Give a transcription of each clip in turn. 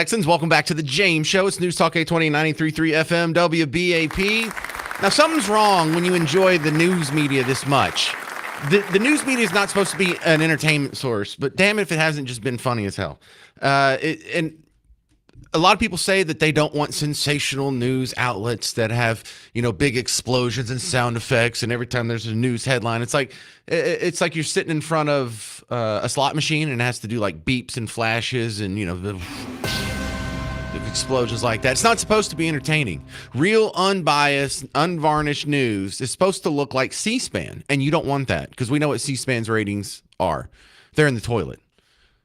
Texans. Welcome back to the James Show. It's News Talk 820 93.3 FM WBAP. Now, something's wrong when you enjoy the news media this much. The news media is not supposed to be an entertainment source, but damn it if it hasn't just been funny as hell. And a lot of people say that they don't want sensational news outlets that have, big explosions and sound effects. And every time there's a news headline, it's like you're sitting in front of a slot machine and it has to do like beeps and flashes and, the explosions like that. It's not supposed to be entertaining. Real, unbiased, unvarnished news is supposed to look like C-SPAN. And you don't want that because we know what C-SPAN's ratings are. They're in the toilet.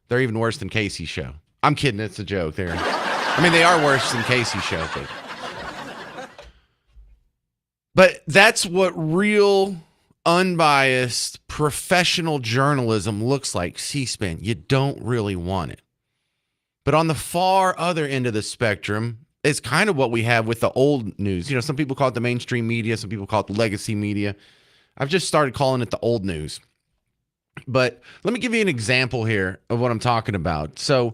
They're even worse than Casey's show. I'm kidding. It's a joke. They are worse than Casey's show. But that's what real, unbiased, professional journalism looks like, C-SPAN. You don't really want it. But on the far other end of the spectrum is kind of what we have with the old news. Some people call it the mainstream media. Some people call it the legacy media. I've just started calling it the old news. But let me give you an example here of what I'm talking about. So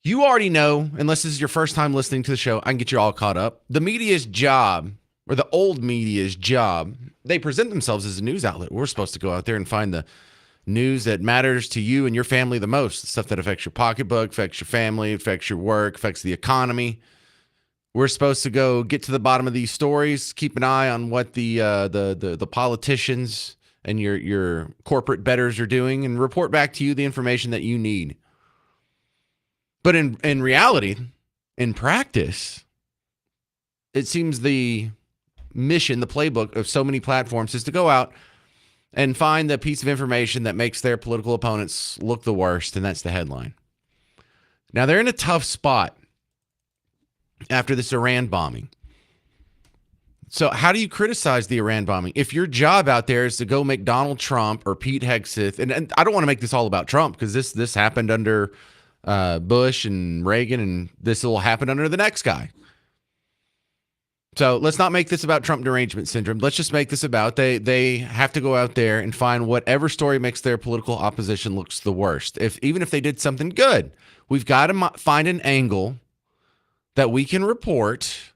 you already know, unless this is your first time listening to the show, I can get you all caught up. The media's job, or the old media's job, they present themselves as a news outlet. We're supposed to go out there and find the news that matters to you and your family the most, the stuff that affects your pocketbook, affects your family, affects your work, affects the economy. We're supposed to go get to the bottom of these stories, keep an eye on what the politicians and your corporate betters are doing, and report back to you the information that you need. But in reality, in practice, it seems the mission, the playbook of so many platforms is to go out and find the piece of information that makes their political opponents look the worst, and that's the headline. Now, they're in a tough spot after this Iran bombing. So how do you criticize the Iran bombing? If your job out there is to go make Donald Trump or Pete Hegseth, and I don't want to make this all about Trump because this happened under Bush and Reagan, and this will happen under the next guy. So let's not make this about Trump derangement syndrome. Let's just make this about they have to go out there and find whatever story makes their political opposition looks the worst. Even if they did something good, we've got to find an angle that we can report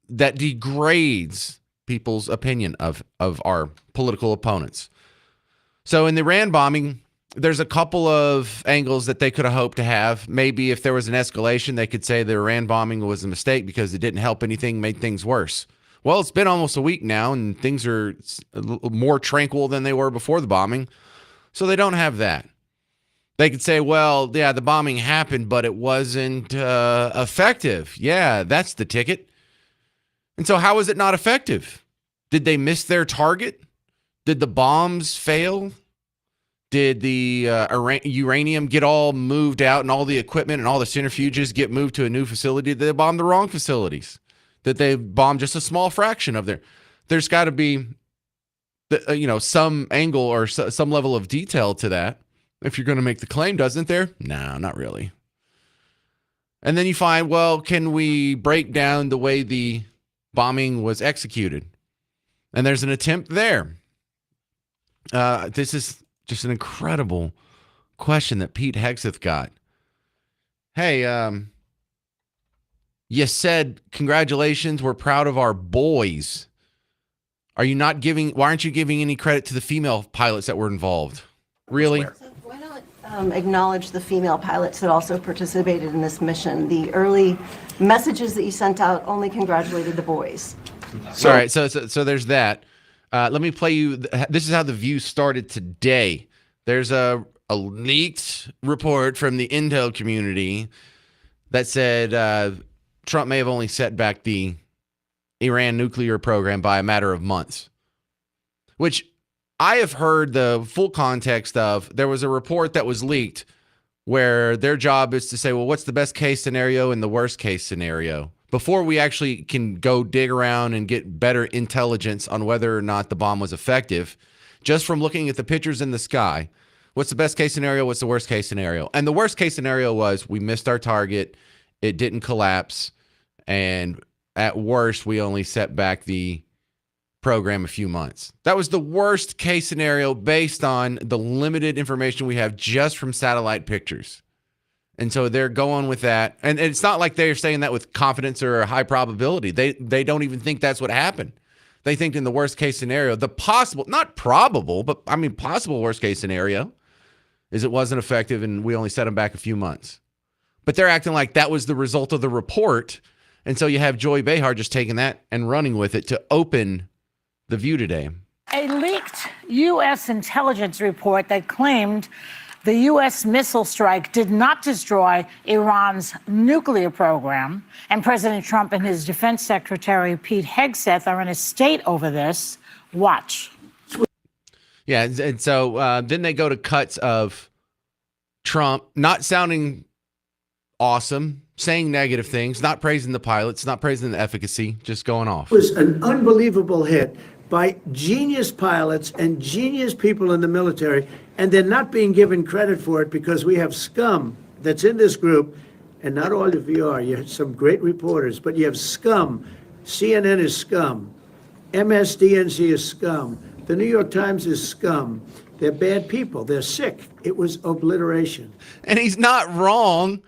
that degrades people's opinion of our political opponents. So in the Iran bombing, there's a couple of angles that they could have hoped to have. Maybe if there was an escalation, they could say the Iran bombing was a mistake because it didn't help anything, made things worse. Well, it's been almost a week now, and things are more tranquil than they were before the bombing. So they don't have that. They could say, well, yeah, the bombing happened, but it wasn't effective. Yeah, that's the ticket. And so how is it not effective? Did they miss their target? Did the bombs fail? Did the uranium get all moved out and all the equipment and all the centrifuges get moved to a new facility? Did they bomb the wrong facilities? Did they bomb just a small fraction of there's got to be, some angle or some level of detail to that if you're going to make the claim, doesn't there? No, not really. And then you find, well, can we break down the way the bombing was executed? And there's an attempt there. This is just an incredible question that Pete Hegseth got. Hey, you said, congratulations, we're proud of our boys. Why aren't you giving any credit to the female pilots that were involved? Really? So why not acknowledge the female pilots that also participated in this mission? The early messages that you sent out only congratulated the boys. All right, so there's that. Let me play you. This is how the View started today. There's a leaked report from the intel community that said Trump may have only set back the Iran nuclear program by a matter of months, which I have heard the full context of. There was a report that was leaked where their job is to say, well, what's the best case scenario and the worst case scenario? Before we actually can go dig around and get better intelligence on whether or not the bomb was effective, just from looking at the pictures in the sky, what's the best case scenario? What's the worst case scenario? And the worst case scenario was we missed our target. It didn't collapse. And at worst, we only set back the program a few months. That was the worst case scenario based on the limited information we have just from satellite pictures. And so they're going with that. And it's not like they're saying that with confidence or a high probability. They don't even think that's what happened. They think in the worst case scenario, the possible, not probable, but I mean possible worst case scenario is it wasn't effective and we only set them back a few months. But they're acting like that was the result of the report. And so you have Joy Behar just taking that and running with it to open The View today. A leaked U.S. intelligence report that claimed the U.S. missile strike did not destroy Iran's nuclear program. And President Trump and his defense secretary, Pete Hegseth, are in a state over this. Watch. Yeah. And so then they go to cuts of Trump not sounding awesome, saying negative things, not praising the pilots, not praising the efficacy, just going off. It was an unbelievable hit by genius pilots and genius people in the military, and they're not being given credit for it because we have scum that's in this group, and not all of you are. You have some great reporters, but you have scum. CNN is scum. MSDNC is scum. The New York Times is scum. They're bad people. They're sick. It was obliteration. And he's not wrong.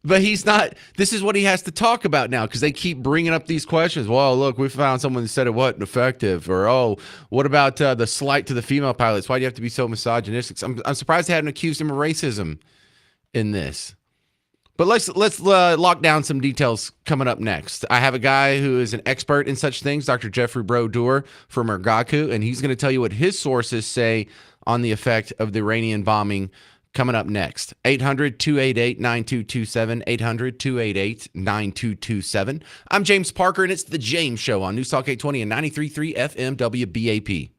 But he's not, this is what he has to talk about now because they keep bringing up these questions. Well, look, we found someone who said it wasn't effective. Or, oh, what about the slight to the female pilots? Why do you have to be so misogynistic? I'm surprised they hadn't accused him of racism in this. But let's lock down some details coming up next. I have a guy who is an expert in such things, Dr. Jeffrey Brodeur from Ergaku, and he's going to tell you what his sources say on the effect of the Iranian bombing coming up next. 800-288-9227, 800-288-9227. I'm James Parker, and it's The James Show on News Talk 820 and 93.3 FM WBAP.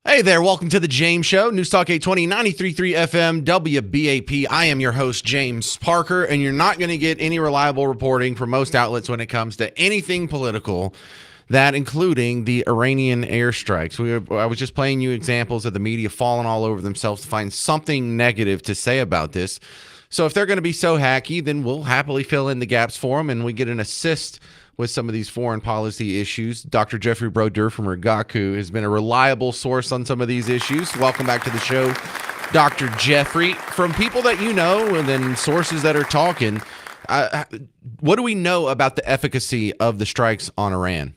Hey there, welcome to the James Show, News Talk 820, 93.3 FM, WBAP. I am your host, James Parker, and you're not going to get any reliable reporting from most outlets when it comes to anything political, that including the Iranian airstrikes. I was just playing you examples of the media falling all over themselves to find something negative to say about this. So if they're going to be so hacky, then we'll happily fill in the gaps for them, and we get an assist with some of these foreign policy issues. Dr. Jeffrey Broder from Rigaku has been a reliable source on some of these issues. Welcome back to the show, Dr. Jeffrey. From people that you know and then sources that are talking, what do we know about the efficacy of the strikes on Iran?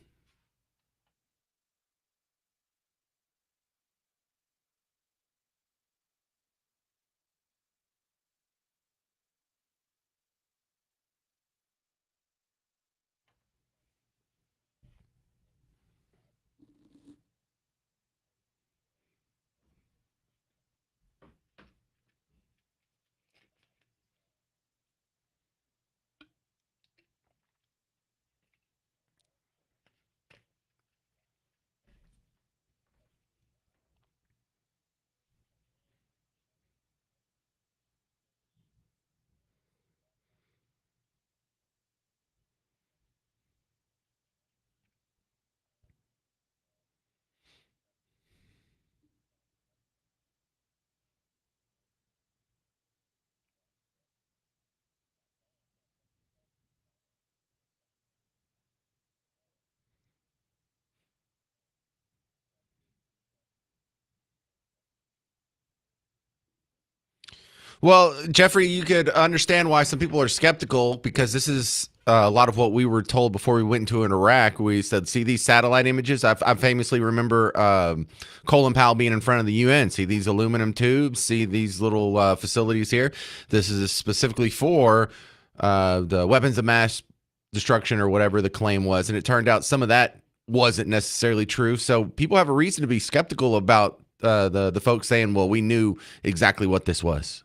Well, Jeffrey, you could understand why some people are skeptical because this is a lot of what we were told before we went into Iraq. We said, see these satellite images? I famously remember Colin Powell being in front of the UN. See these aluminum tubes? See these little facilities here? This is specifically for the weapons of mass destruction or whatever the claim was. And it turned out some of that wasn't necessarily true. So people have a reason to be skeptical about the folks saying, well, we knew exactly what this was.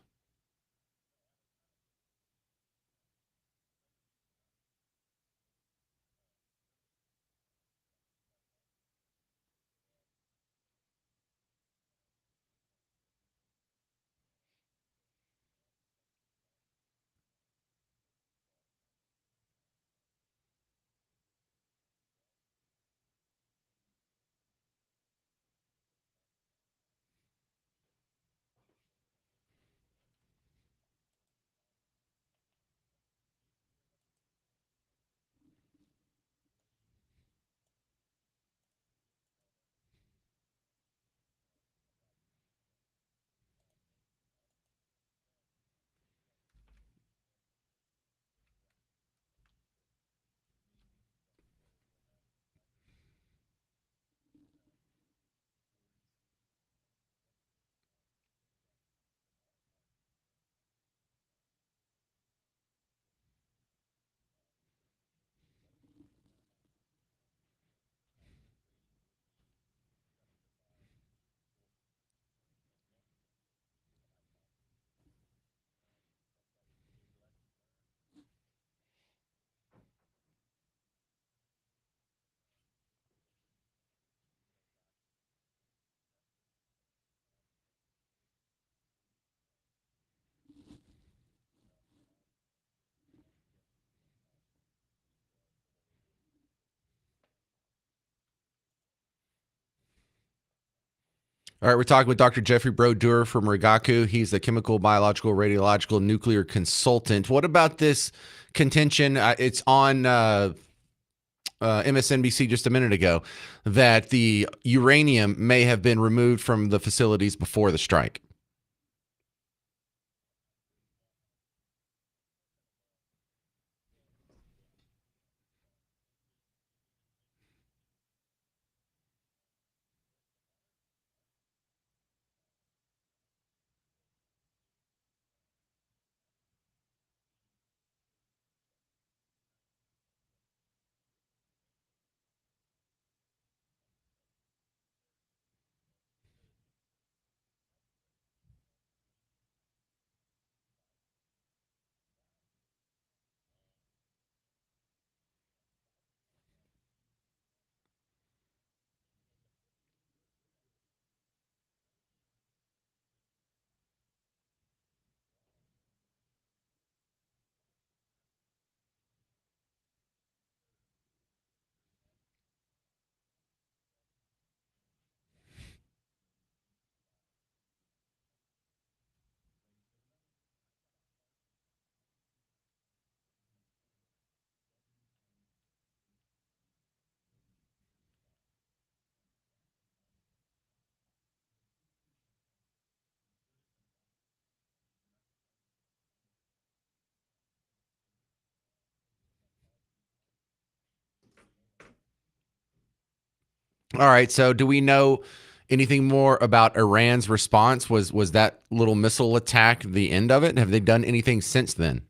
All right, we're talking with Dr. Jeffrey Broder from Rigaku. He's the chemical, biological, radiological, nuclear consultant. What about this contention? It's on MSNBC just a minute ago that the uranium may have been removed from the facilities before the strike. All right. So do we know anything more about Iran's response? Was that little missile attack the end of it? Have they done anything since then?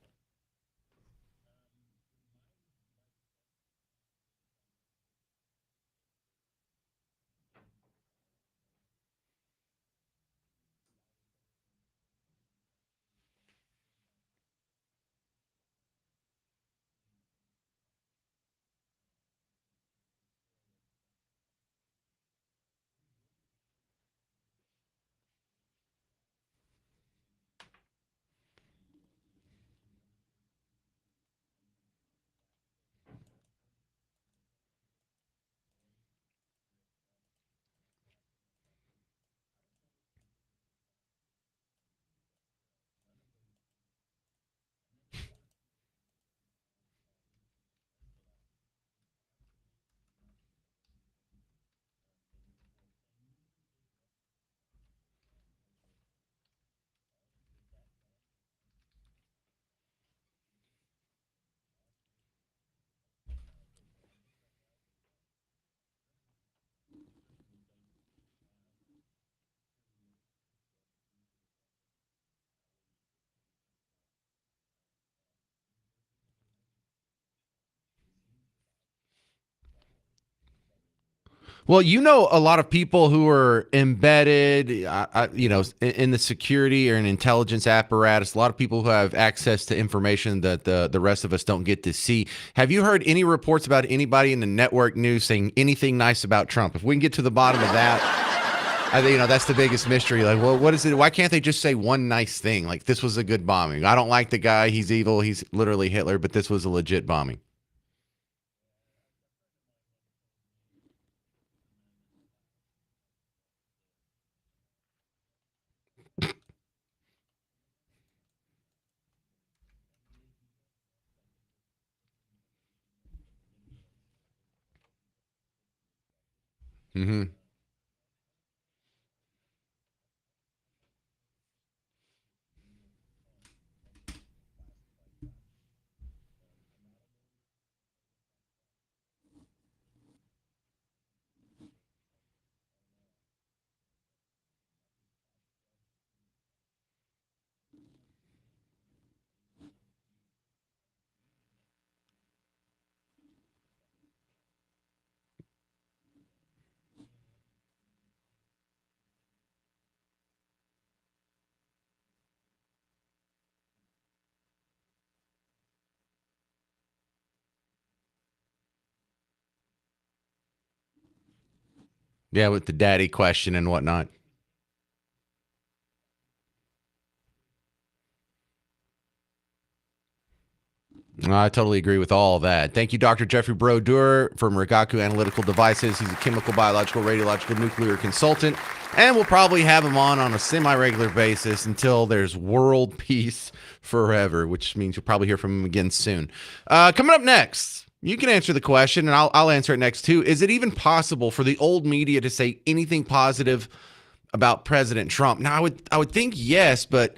Well, you know, a lot of people who are embedded, in the security or an intelligence apparatus. A lot of people who have access to information that the rest of us don't get to see. Have you heard any reports about anybody in the network news saying anything nice about Trump? If we can get to the bottom of that, I think that's the biggest mystery. Like, well, what is it? Why can't they just say one nice thing? Like, this was a good bombing. I don't like the guy. He's evil. He's literally Hitler, but this was a legit bombing. Hmm. Yeah, with the daddy question and whatnot. I totally agree with all that. Thank you, Dr. Jeffrey Brodeur from Rigaku Analytical Devices. He's a chemical, biological, radiological, nuclear consultant, and we'll probably have him on a semi-regular basis until there's world peace forever, which means you'll probably hear from him again soon. Coming up next, you can answer the question, and I'll answer it next too. Is it even possible for the old media to say anything positive about President Trump? Now, I would think yes, but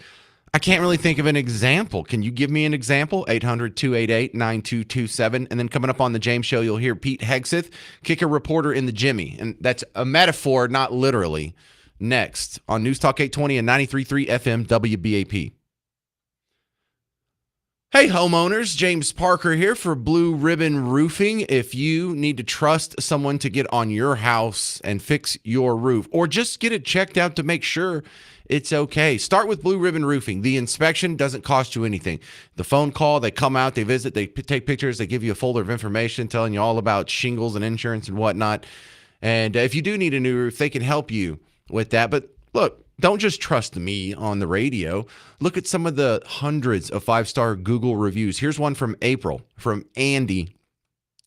I can't really think of an example. Can you give me an example? 800-288-9227. And then coming up on the James Show, you'll hear Pete Hegseth, kicker reporter in the Jimmy. And that's a metaphor, not literally. Next on News Talk 820 and 93.3 FM WBAP. Hey, homeowners, James Parker here for Blue Ribbon Roofing. If you need to trust someone to get on your house and fix your roof, or just get it checked out to make sure it's okay, start with Blue Ribbon Roofing. The inspection doesn't cost you anything. The phone call, they come out, they visit, they take pictures, they give you a folder of information telling you all about shingles and insurance and whatnot. And if you do need a new roof, they can help you with that. But look, don't just trust me on the radio. Look at some of the hundreds of 5-star Google reviews. Here's one from April, from Andy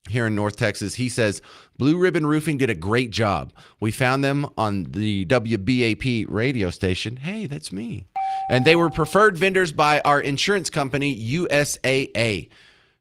here in North Texas. He says, Blue Ribbon Roofing did a great job. We found them on the WBAP radio station. Hey, that's me. And they were preferred vendors by our insurance company, USAA.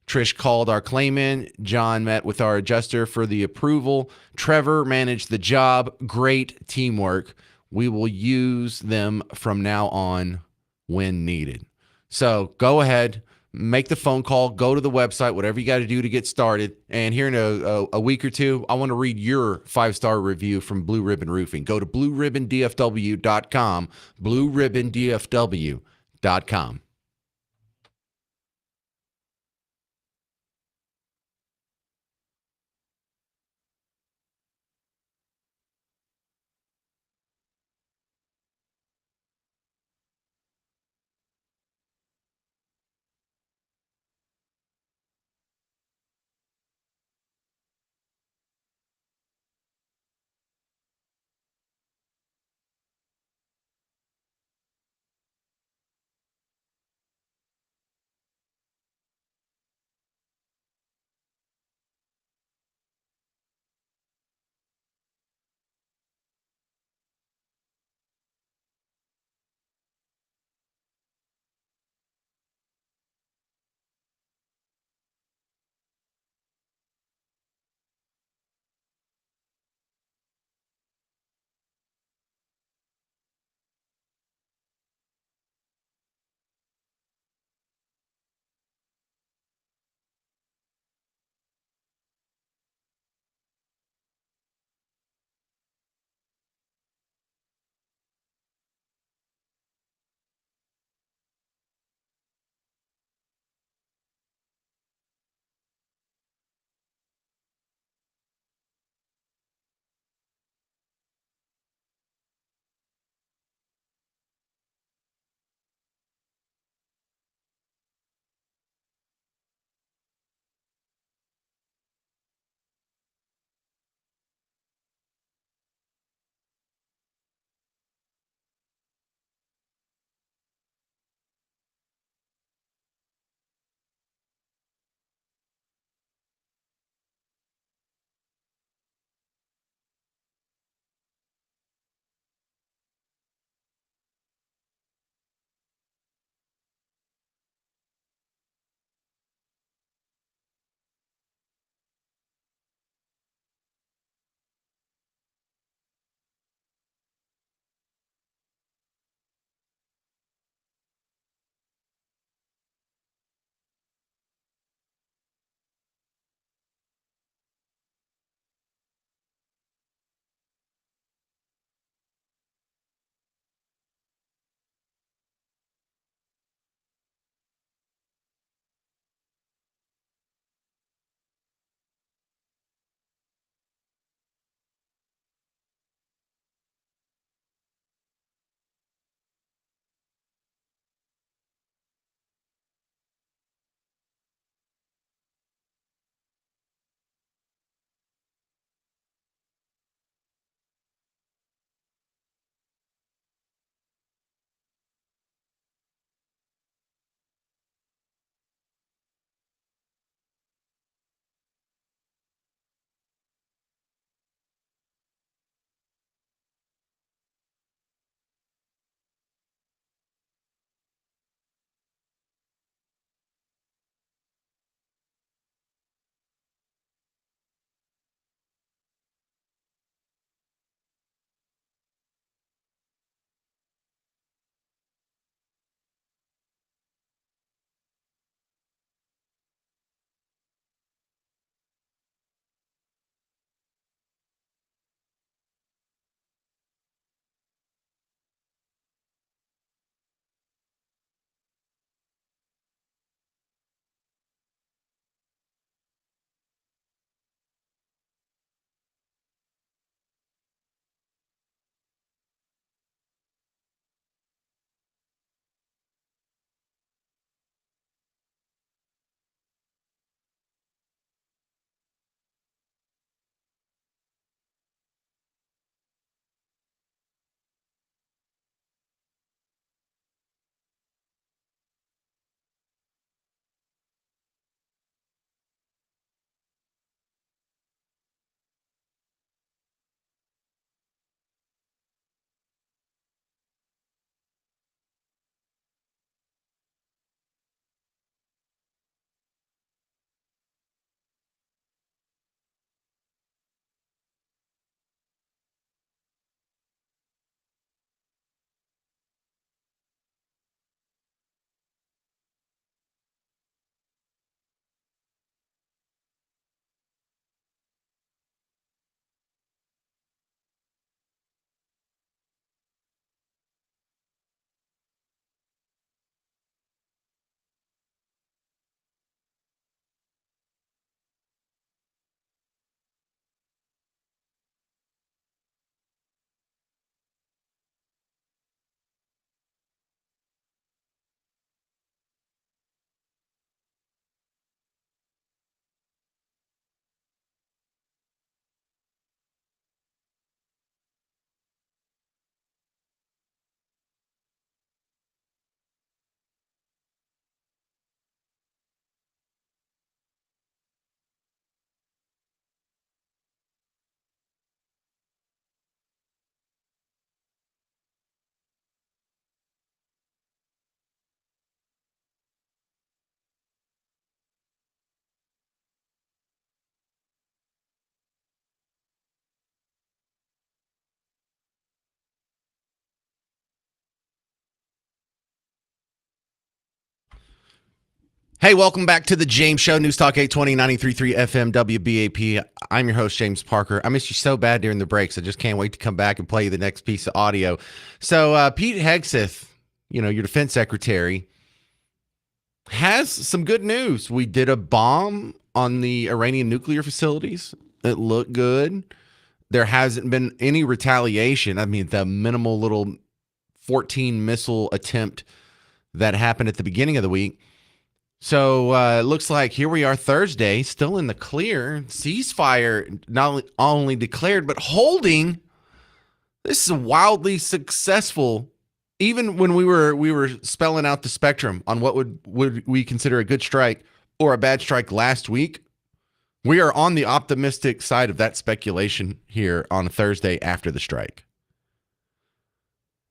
Trish called our claimant. John met with our adjuster for the approval. Trevor managed the job. Great teamwork. We will use them from now on when needed. So go ahead, make the phone call, go to the website, whatever you got to do to get started. And here in a week or two, I want to read your 5-star review from Blue Ribbon Roofing. Go to blueribbondfw.com, blueribbondfw.com. Hey, welcome back to the James Show, News Talk 820, 93.3 FM, WBAP. I'm your host, James Parker. I missed you so bad during the breaks. I just can't wait to come back and play you the next piece of audio. So Pete Hegseth, your defense secretary, has some good news. We did a bomb on the Iranian nuclear facilities. It looked good. There hasn't been any retaliation. I mean, the minimal little 14 missile attempt that happened at the beginning of the week. So it looks like here we are Thursday, still in the clear. Ceasefire not only declared, but holding. This is wildly successful. Even when we were spelling out the spectrum on what would we consider a good strike or a bad strike last week, we are on the optimistic side of that speculation here on a Thursday after the strike.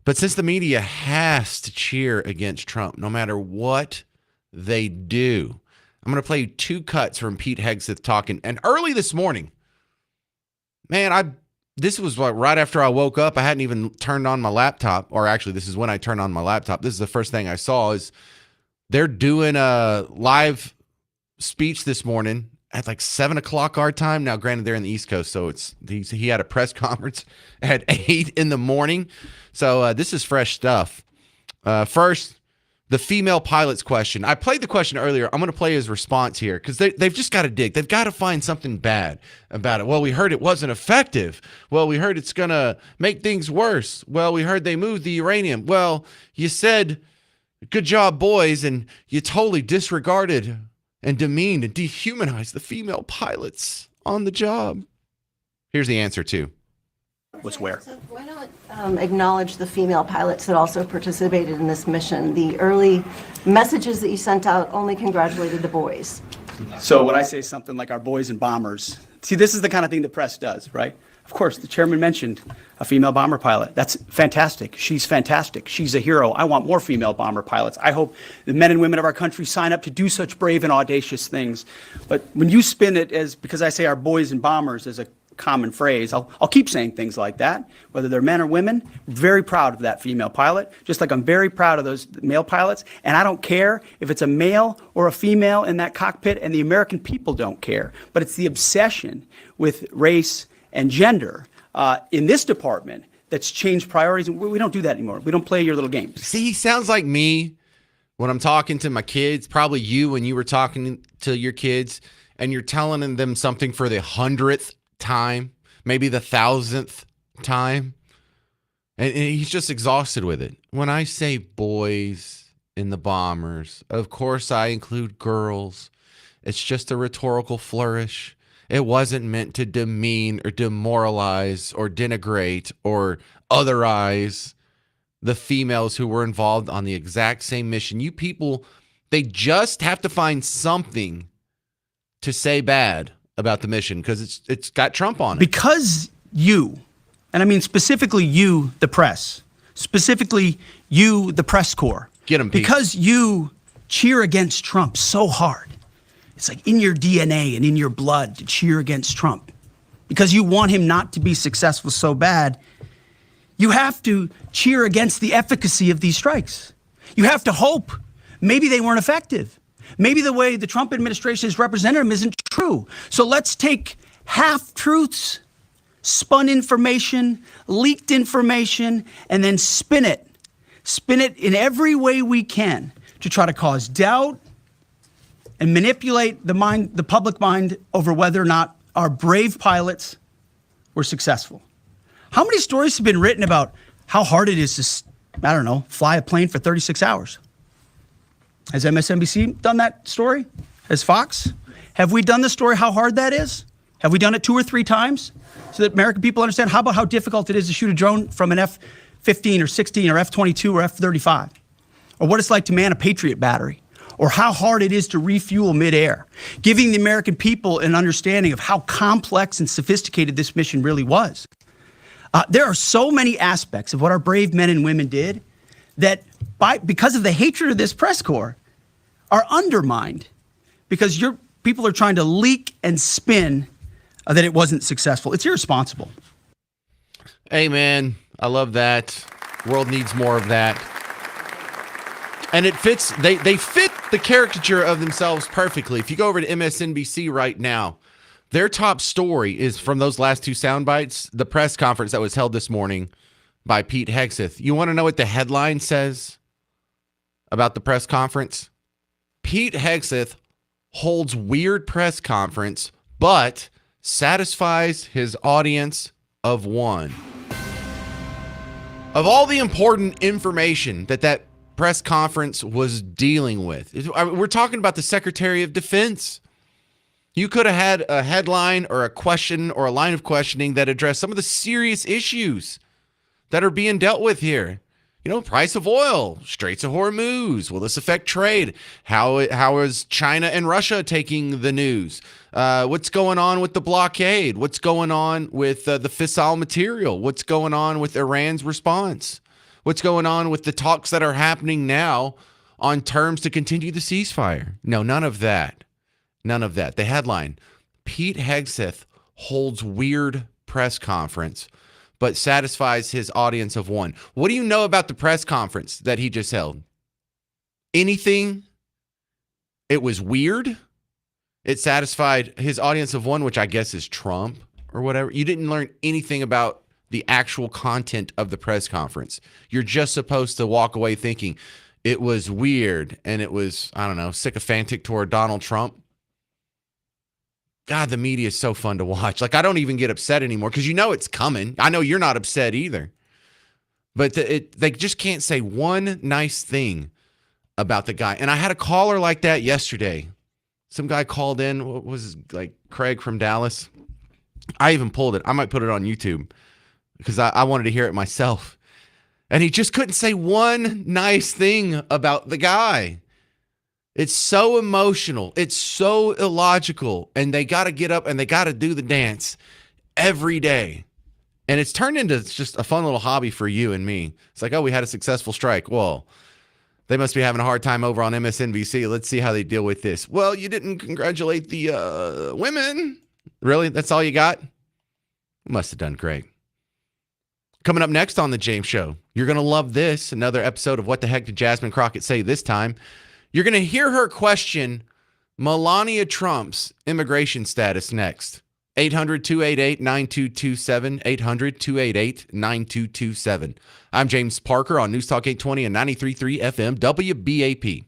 But since the media has to cheer against Trump, no matter what they do, I'm going to play you two cuts from Pete Hegseth talking. And early this morning, man, this was right after I woke up. I hadn't even turned on my laptop, or actually, this is when I turned on my laptop. This is the first thing I saw is they're doing a live speech this morning at like 7 o'clock our time. Now, granted, they're in the East Coast, so he had a press conference at 8 in the morning. So this is fresh stuff. First, the female pilot's question. I played the question earlier. I'm going to play his response here because they've just got to dig. They've got to find something bad about it. Well, we heard it wasn't effective. Well, we heard it's going to make things worse. Well, we heard they moved the uranium. Well, you said, good job, boys, and you totally disregarded and demeaned and dehumanized the female pilots on the job. Here's the answer, too. Was where? So why not acknowledge the female pilots that also participated in this mission? The early messages that you sent out only congratulated the boys. So when I say something like our boys and bombers, see, this is the kind of thing the press does, right? Of course, the chairman mentioned a female bomber pilot. That's fantastic. She's fantastic. She's a hero. I want more female bomber pilots. I hope the men and women of our country sign up to do such brave and audacious things. But when you spin it as, because I say our boys and bombers as a common phrase, I'll keep saying things like that, whether they're men or women. Very proud of that female pilot, just like I'm very proud of those male pilots. And I don't care if it's a male or a female in that cockpit, and the American people don't care. But it's the obsession with race and gender in this department that's changed priorities. And we don't do that anymore. We don't play your little games. See, he sounds like me when I'm talking to my kids, probably you when you were talking to your kids, and you're telling them something for the 100th time, maybe the 1,000th time, and he's just exhausted with it. When I say boys in the bombers, of course I include girls. It's just a rhetorical flourish. It wasn't meant to demean or demoralize or denigrate or otherize the females who were involved on the exact same mission. You people, they just have to find something to say bad about the mission because it's got Trump on it. Because you, and I mean specifically you, the press, specifically you, the press corps. Get him, Pete. Because you cheer against Trump so hard. It's like in your DNA and in your blood to cheer against Trump. Because you want him not to be successful so bad, you have to cheer against the efficacy of these strikes. You have to hope maybe they weren't effective. Maybe the way the Trump administration has represented him isn't true. So let's take half-truths, spun information, leaked information, and then spin it. Spin it in every way we can to try to cause doubt and manipulate the public mind over whether or not our brave pilots were successful. How many stories have been written about how hard it is to, fly a plane for 36 hours? Has MSNBC done that story? Has Fox? Have we done the story how hard that is? Have we done it 2 or 3 times so that American people understand? How about how difficult it is to shoot a drone from an F-15 or 16 or F-22 or F-35? Or what it's like to man a Patriot battery? Or how hard it is to refuel midair? Giving the American people an understanding of how complex and sophisticated this mission really was. There are so many aspects of what our brave men and women did that because of the hatred of this press corps are undermined because your people are trying to leak and spin that it wasn't successful. It's irresponsible. Hey, man, I love that. World needs more of that. And it fits, they fit the caricature of themselves perfectly. If you go over to MSNBC right now, their top story is from those last two sound bites, the press conference that was held this morning by Pete Hegseth. You want to know what the headline says about the press conference? Pete Hegseth holds weird press conference, but satisfies his audience of one. Of all the important information that press conference was dealing with, we're talking about the Secretary of Defense. You could have had a headline or a question or a line of questioning that addressed some of the serious issues that are being dealt with here. You know, price of oil, Straits of Hormuz. Will this affect trade? How is China and Russia taking the news? What's going on with the blockade? What's going on with the fissile material? What's going on with Iran's response? What's going on with the talks that are happening now on terms to continue the ceasefire? No, none of that. None of that. The headline, Pete Hegseth holds weird press conference, but satisfies his audience of one. What do you know about the press conference that he just held? Anything? It was weird. It satisfied his audience of one, which I guess is Trump or whatever. You didn't learn anything about the actual content of the press conference. You're just supposed to walk away thinking it was weird and it was, I don't know, sycophantic toward Donald Trump. God, the media is so fun to watch. Like, I don't even get upset anymore because you know it's coming. I know you're not upset either. But they just can't say one nice thing about the guy. And I had a caller like that yesterday. Some guy called in. What was it, like Craig from Dallas? I even pulled it. I might put it on YouTube because I wanted to hear it myself. And he just couldn't say one nice thing about the guy. It's so emotional. It's so illogical. And they got to get up and they got to do the dance every day. And it's turned into just a fun little hobby for you and me. It's like, oh, we had a successful strike. Well, they must be having a hard time over on MSNBC. Let's see how they deal with this. Well, you didn't congratulate the women. Really? That's all you got? Must have done great. Coming up next on The James Show, you're going to love this. Another episode of What the Heck Did Jasmine Crockett Say This Time? You're going to hear her question Melania Trump's immigration status next. 800-288-9227, 800-288-9227. I'm James Parker on News Talk 820 and 93.3 FM WBAP.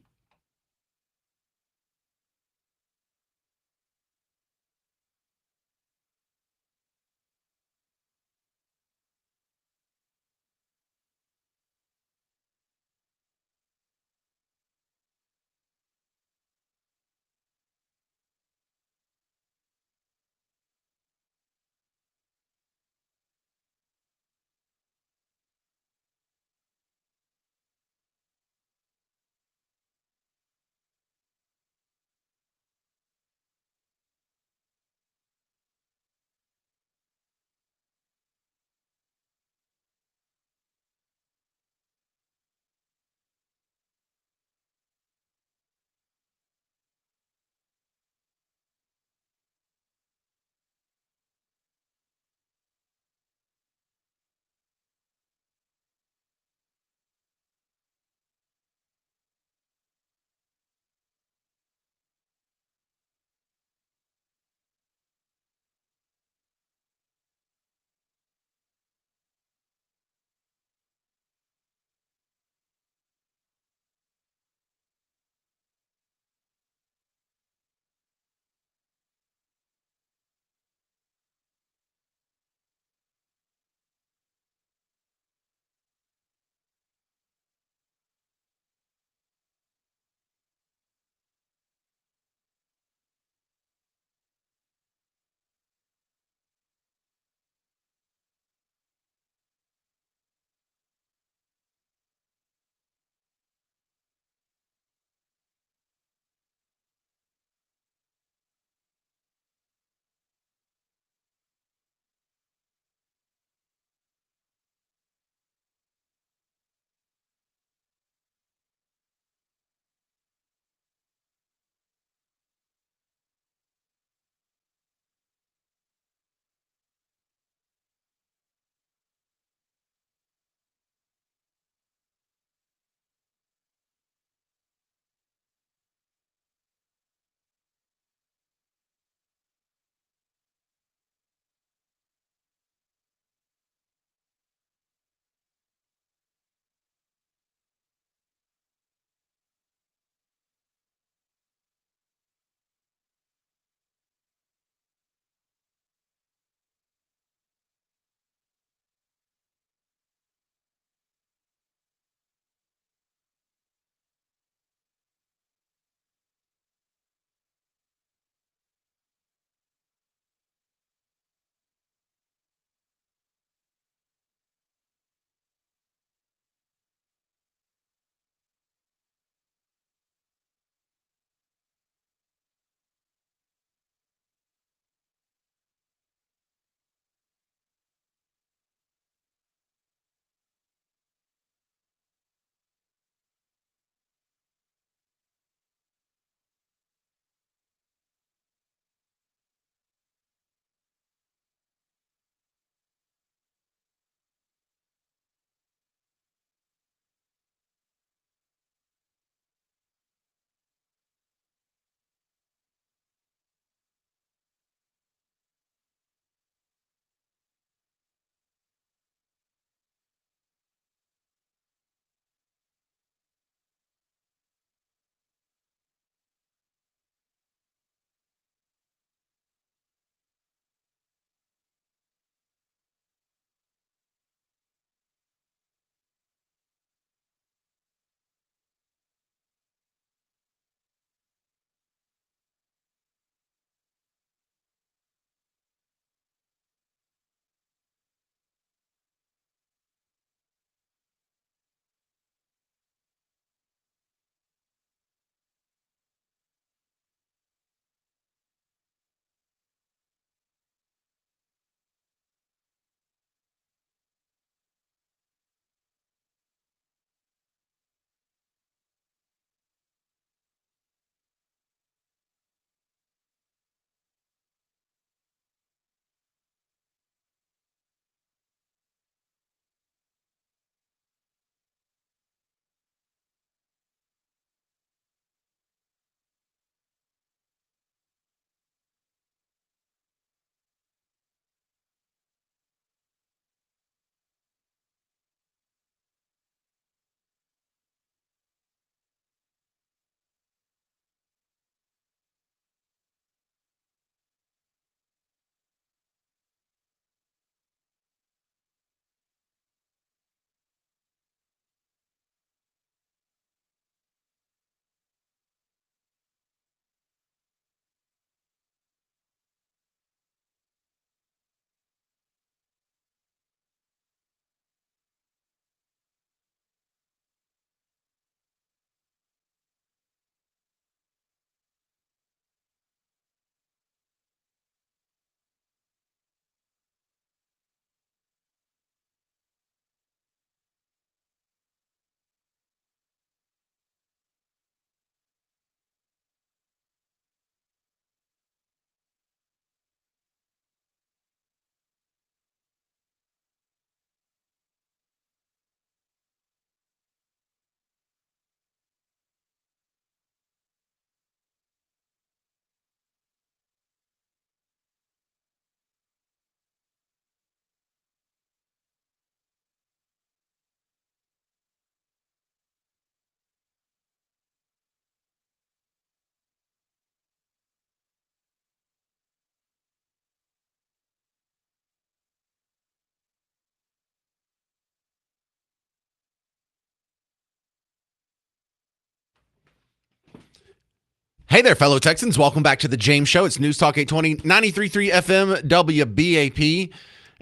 Hey there, fellow Texans. Welcome back to the James Show. It's News Talk 820, 93.3 FM, WBAP,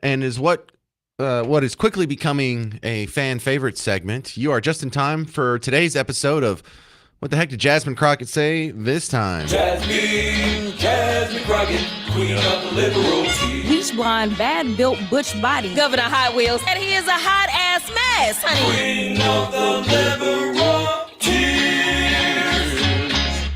and is what is quickly becoming a fan favorite segment. You are just in time for today's episode of What the Heck Did Jasmine Crockett Say This Time? Jasmine Crockett, queen of the liberal tea. Bleach blonde, bad built butch body. Governor Hot Wheels. And he is a hot ass mess, honey. Queen of the liberal tea.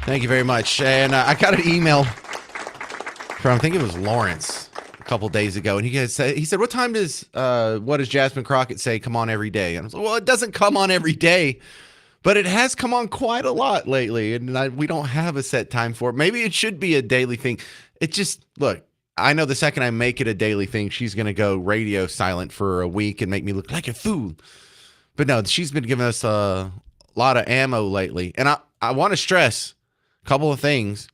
Thank you very much. And I got an email from, I think it was Lawrence, a couple days ago, and he said, "What time does what does Jasmine Crockett say come on every day?" And I was like, "Well, it doesn't come on every day, but it has come on quite a lot lately, and we don't have a set time for it. Maybe it should be a daily thing. It just look." I know the second I make it a daily thing, she's going to go radio silent for a week and make me look like a fool. But no, she's been giving us a lot of ammo lately. And I want to stress a couple of things.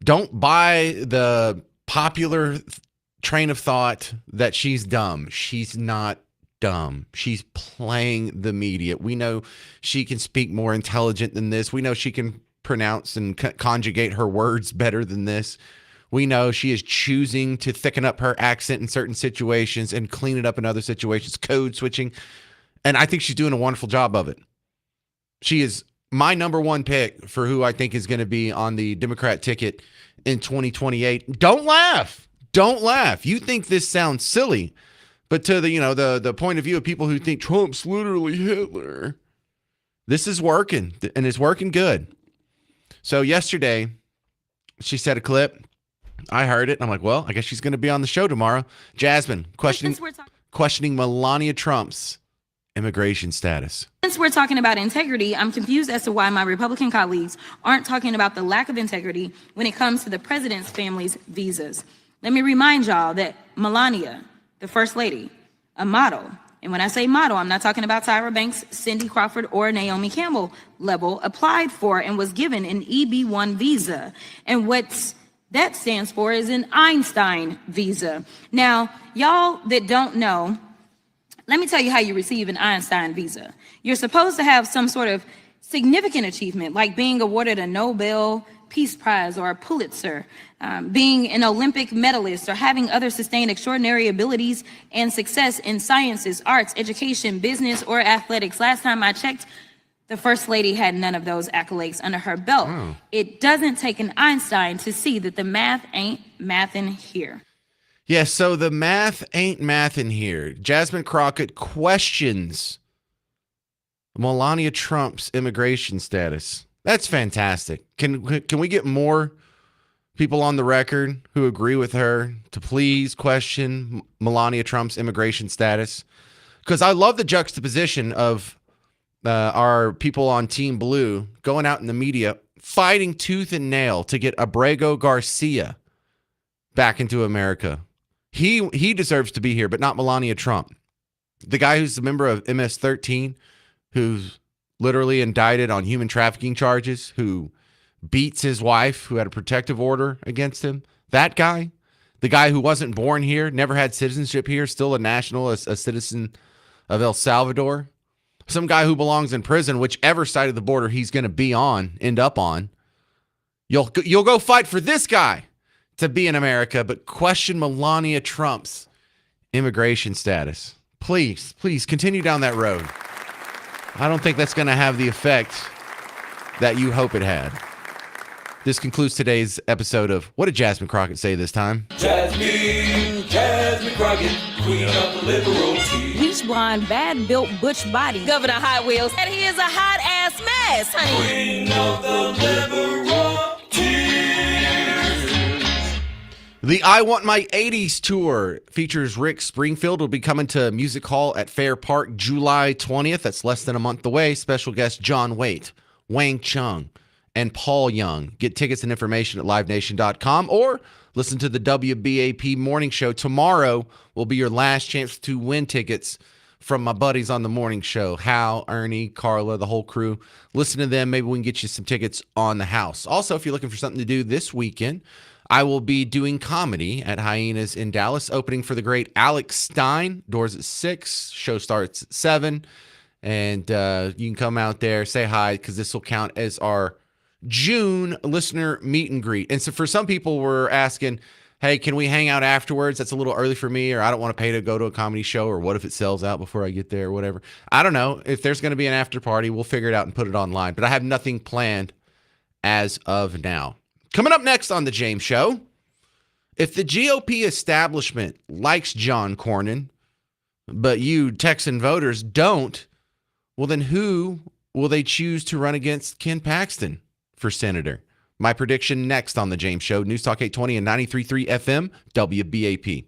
Don't buy the popular train of thought that she's dumb. She's not dumb. She's playing the media. We know she can speak more intelligent than this. We know she can pronounce and conjugate her words better than this. We know she is choosing to thicken up her accent in certain situations and clean it up in other situations, code switching. And I think she's doing a wonderful job of it. She is my number one pick for who I think is going to be on the Democrat ticket in 2028. Don't laugh. Don't laugh. You think this sounds silly, but to the point of view of people who think Trump's literally Hitler, this is working, and it's working good. So yesterday, she said a clip. I heard it, and I'm like, well, I guess she's going to be on the show tomorrow. Jasmine, questioning Melania Trump's immigration status. Since we're talking about integrity, I'm confused as to why my Republican colleagues aren't talking about the lack of integrity when it comes to the president's family's visas. Let me remind y'all that Melania, the First Lady, a model, and when I say model, I'm not talking about Tyra Banks, Cindy Crawford, or Naomi Campbell level, applied for and was given an EB-1 visa. And what's that stands for is an Einstein visa. Now, y'all that don't know, let me tell you how you receive an Einstein visa. You're supposed to have some sort of significant achievement, like being awarded a Nobel Peace Prize or a Pulitzer, being an Olympic medalist, or having other sustained extraordinary abilities and success in sciences, arts, education, business, or athletics. Last time I checked, the First Lady had none of those accolades under her belt. It doesn't take an Einstein to see that the math ain't mathin' here. Yeah, so the math ain't mathin' here. Jasmine Crockett questions Melania Trump's immigration status. That's fantastic. Can we get more people on the record who agree with her to please question Melania Trump's immigration status? Because I love the juxtaposition of our people on Team Blue going out in the media fighting tooth and nail to get Abrego Garcia back into America. He deserves to be here, but not Melania Trump. The guy who's a member of MS-13, who's literally indicted on human trafficking charges, who beats his wife, who had a protective order against him. That guy, the guy who wasn't born here, never had citizenship here, still a national, a citizen of El Salvador. Some guy who belongs in prison, whichever side of the border he's going to end up on. You'll go fight for this guy to be in America, but question Melania Trump's immigration status. Please continue down that road. I don't think that's going to have the effect that you hope it had. This concludes today's episode of What Did Jasmine Crockett Say This Time? Jasmine Crockett, queen of the liberal tea. Bleach blonde, bad built butch body. Governor Hot Wheels. And he is a hot ass mess, honey. Queen of the liberal tea. The I Want My 80s tour features Rick Springfield. Will be coming to Music Hall at Fair Park July 20th. That's less than a month away. Special guests John Waite, Wang Chung, and Paul Young. Get tickets and information at livenation.com or listen to the WBAP morning show. Tomorrow will be your last chance to win tickets from my buddies on the morning show. Hal, Ernie, Carla, the whole crew. Listen to them. Maybe we can get you some tickets on the house. Also, if you're looking for something to do this weekend, I will be doing comedy at Hyenas in Dallas, opening for the great Alex Stein. Doors at 6. Show starts at 7. And you can come out there, say hi, because this will count as our June listener meet and greet. And so for some people were asking, hey, can we hang out afterwards? That's a little early for me, or I don't want to pay to go to a comedy show, or what if it sells out before I get there, or whatever. I don't know. If there's going to be an after party, we'll figure it out and put it online. But I have nothing planned as of now. Coming up next on The James Show, if the GOP establishment likes John Cornyn, but you Texan voters don't, well, then who will they choose to run against Ken Paxton for senator? My prediction next on The James Show, News Talk 820 and 93.3 FM, WBAP.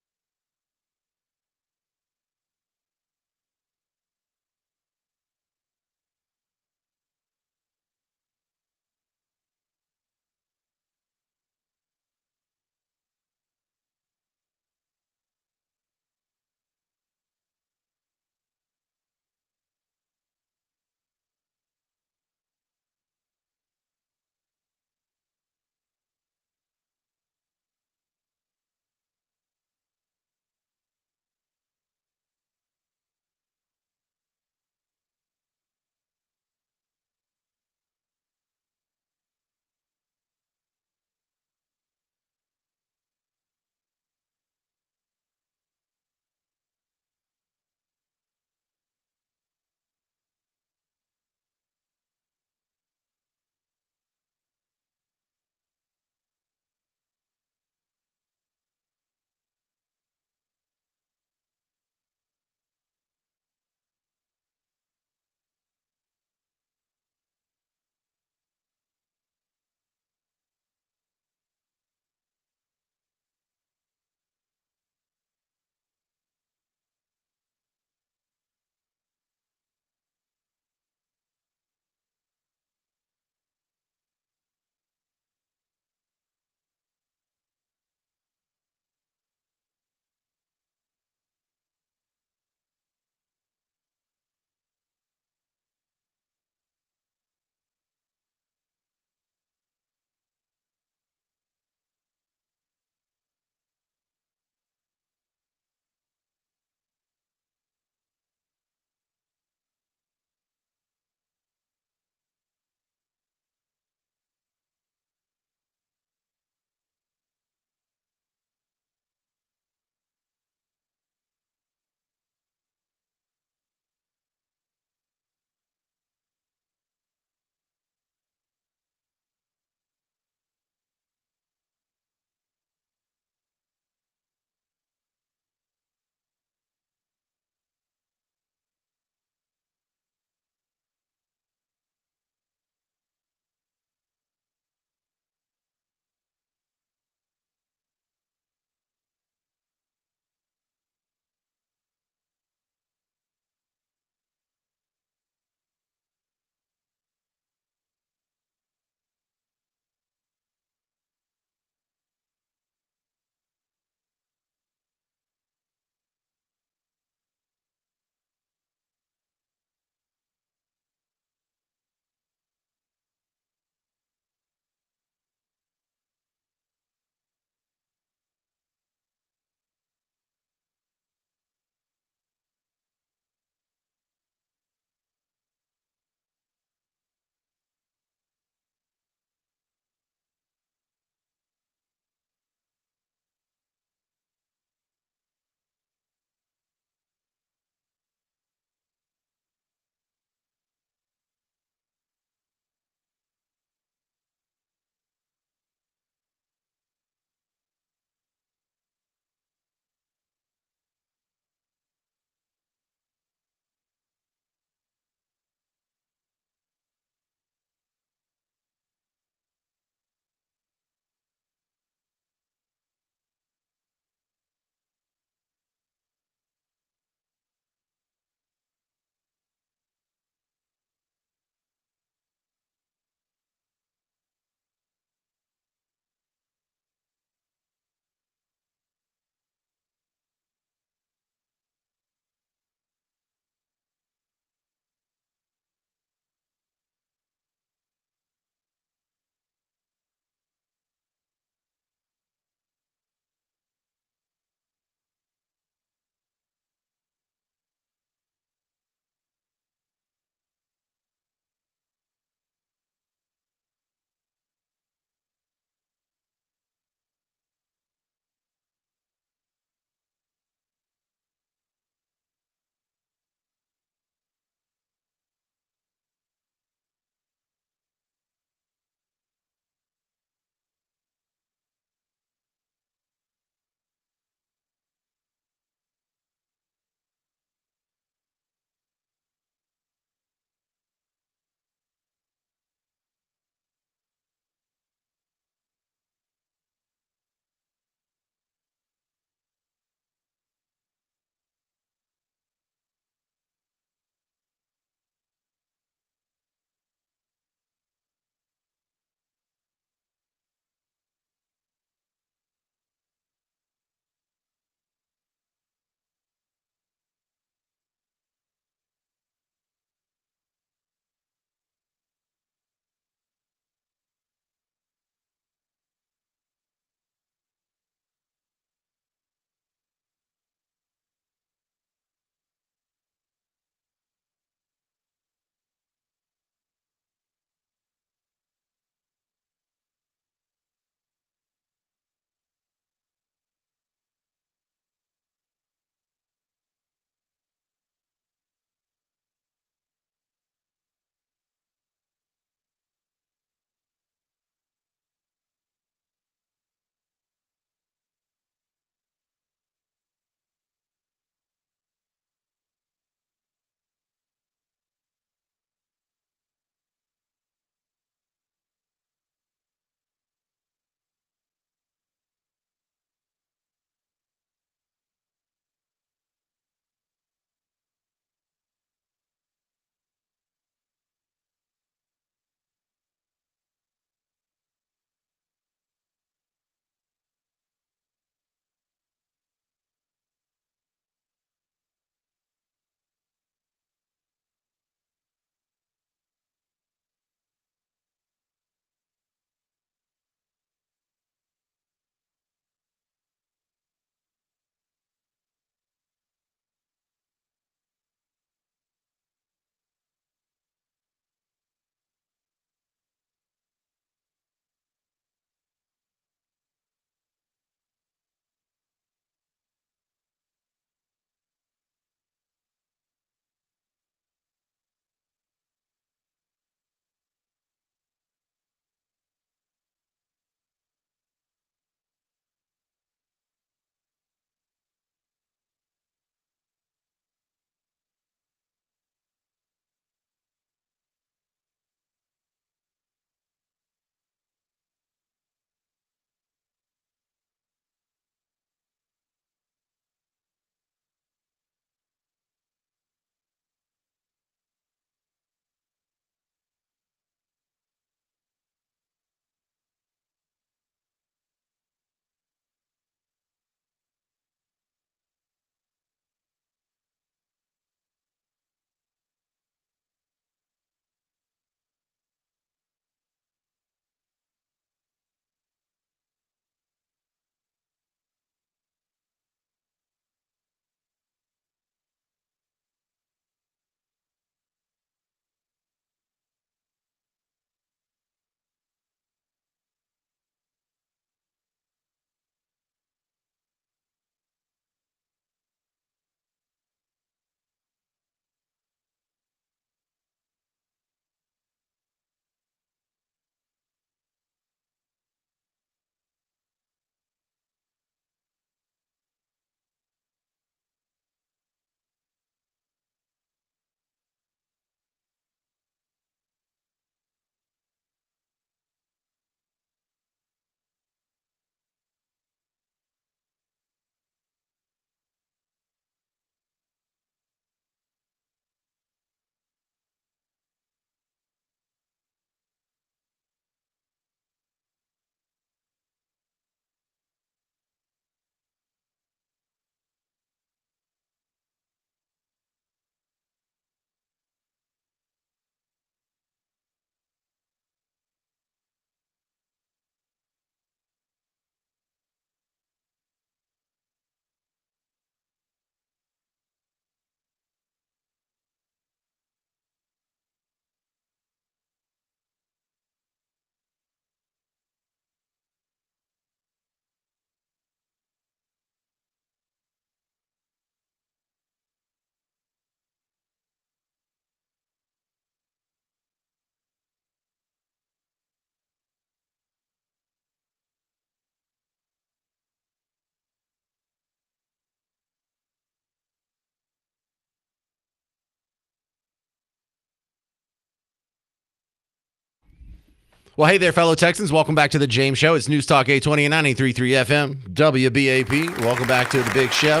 Well, hey there, fellow Texans. Welcome back to the James Show. It's News Talk 820 and 93.3 FM, WBAP. Welcome back to the big show.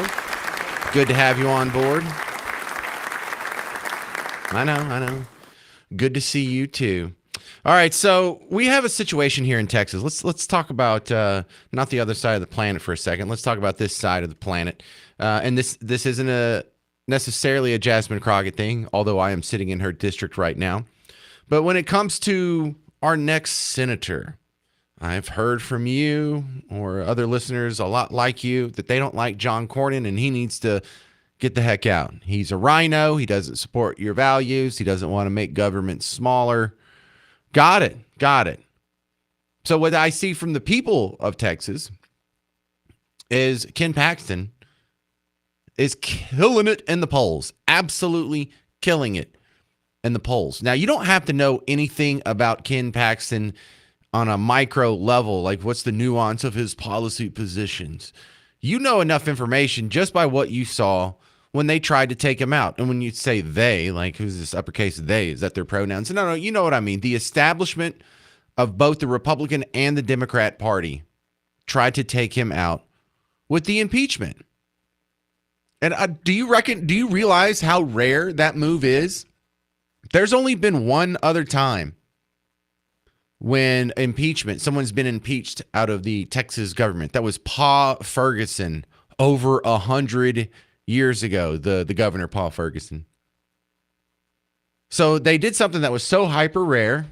Good to have you on board. I know. Good to see you, too. All right, so we have a situation here in Texas. Let's talk about not the other side of the planet for a second. Let's talk about this side of the planet. And this isn't necessarily a Jasmine Crockett thing, although I am sitting in her district right now. But when it comes to our next senator, I've heard from you or other listeners a lot like you that they don't like John Cornyn and he needs to get the heck out. He's a rhino. He doesn't support your values. He doesn't want to make government smaller. Got it. So what I see from the people of Texas is Ken Paxton is killing it in the polls. Absolutely killing it in the polls. Now, you don't have to know anything about Ken Paxton on a micro level, like what's the nuance of his policy positions. You know enough information just by what you saw when they tried to take him out. And when you say they, like who's this uppercase they? Is that their pronouns? No, you know what I mean. The establishment of both the Republican and the Democrat Party tried to take him out with the impeachment. And do you realize how rare that move is? There's only been one other time when someone's been impeached out of the Texas government. That was Pa Ferguson over 100 years ago, the governor, Paul Ferguson. So they did something that was so hyper rare,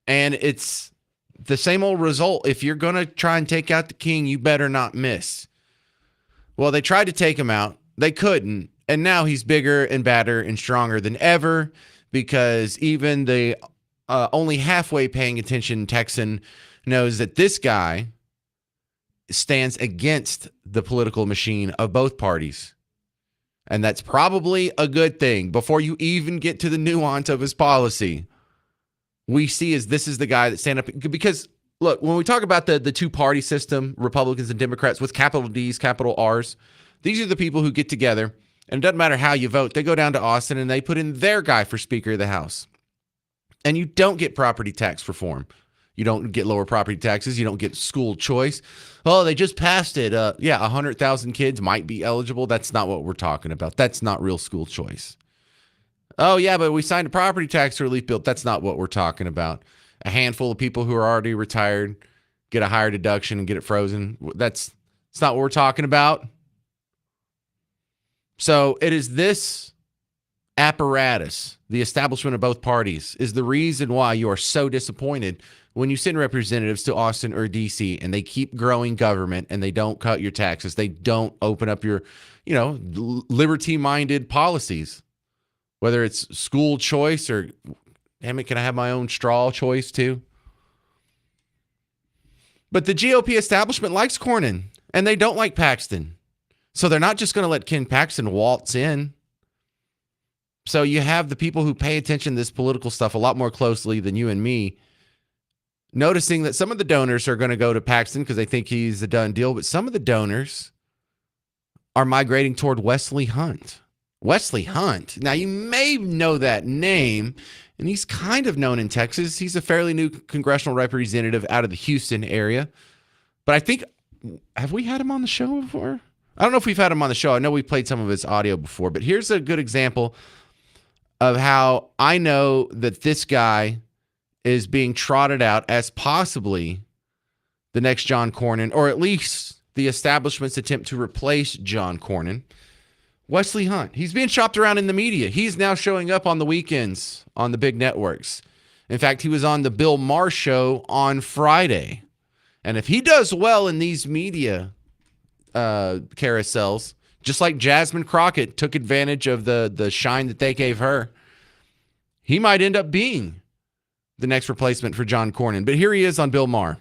and it's the same old result. If you're going to try and take out the king, you better not miss. Well, they tried to take him out. They couldn't. And now he's bigger and badder and stronger than ever because even the only halfway paying attention Texan knows that this guy stands against the political machine of both parties. And that's probably a good thing. Before you even get to the nuance of his policy, we see this is the guy that stand up. Because, look, when we talk about the two-party system, Republicans and Democrats with capital D's, capital R's, these are the people who get together, and it doesn't matter how you vote. They go down to Austin, and they put in their guy for Speaker of the House. And you don't get property tax reform. You don't get lower property taxes. You don't get school choice. Oh, they just passed it. 100,000 kids might be eligible. That's not what we're talking about. That's not real school choice. Oh, yeah, but we signed a property tax relief bill. That's not what we're talking about. A handful of people who are already retired get a higher deduction and get it frozen. That's not what we're talking about. So it is this apparatus, the establishment of both parties, is the reason why you are so disappointed when you send representatives to Austin or D.C. and they keep growing government and they don't cut your taxes. They don't open up your, liberty-minded policies, whether it's school choice or, damn it, can I have my own straw choice too? But the GOP establishment likes Cornyn and they don't like Paxton. So they're not just going to let Ken Paxton waltz in. So you have the people who pay attention to this political stuff a lot more closely than you and me, noticing that some of the donors are going to go to Paxton because they think he's a done deal, but some of the donors are migrating toward Wesley Hunt. Wesley Hunt. Now, you may know that name, and he's kind of known in Texas. He's a fairly new congressional representative out of the Houston area. But I think, have we had him on the show before? I don't know if we've had him on the show. I know we played some of his audio before, but here's a good example of how I know that this guy is being trotted out as possibly the next John Cornyn, or at least the establishment's attempt to replace John Cornyn. Wesley Hunt. He's being shopped around in the media. He's now showing up on the weekends on the big networks. In fact, he was on the Bill Maher show on Friday. And if he does well in these media carousels, just like Jasmine Crockett took advantage of the shine that they gave her, he might end up being the next replacement for John Cornyn. But here he is on Bill Maher.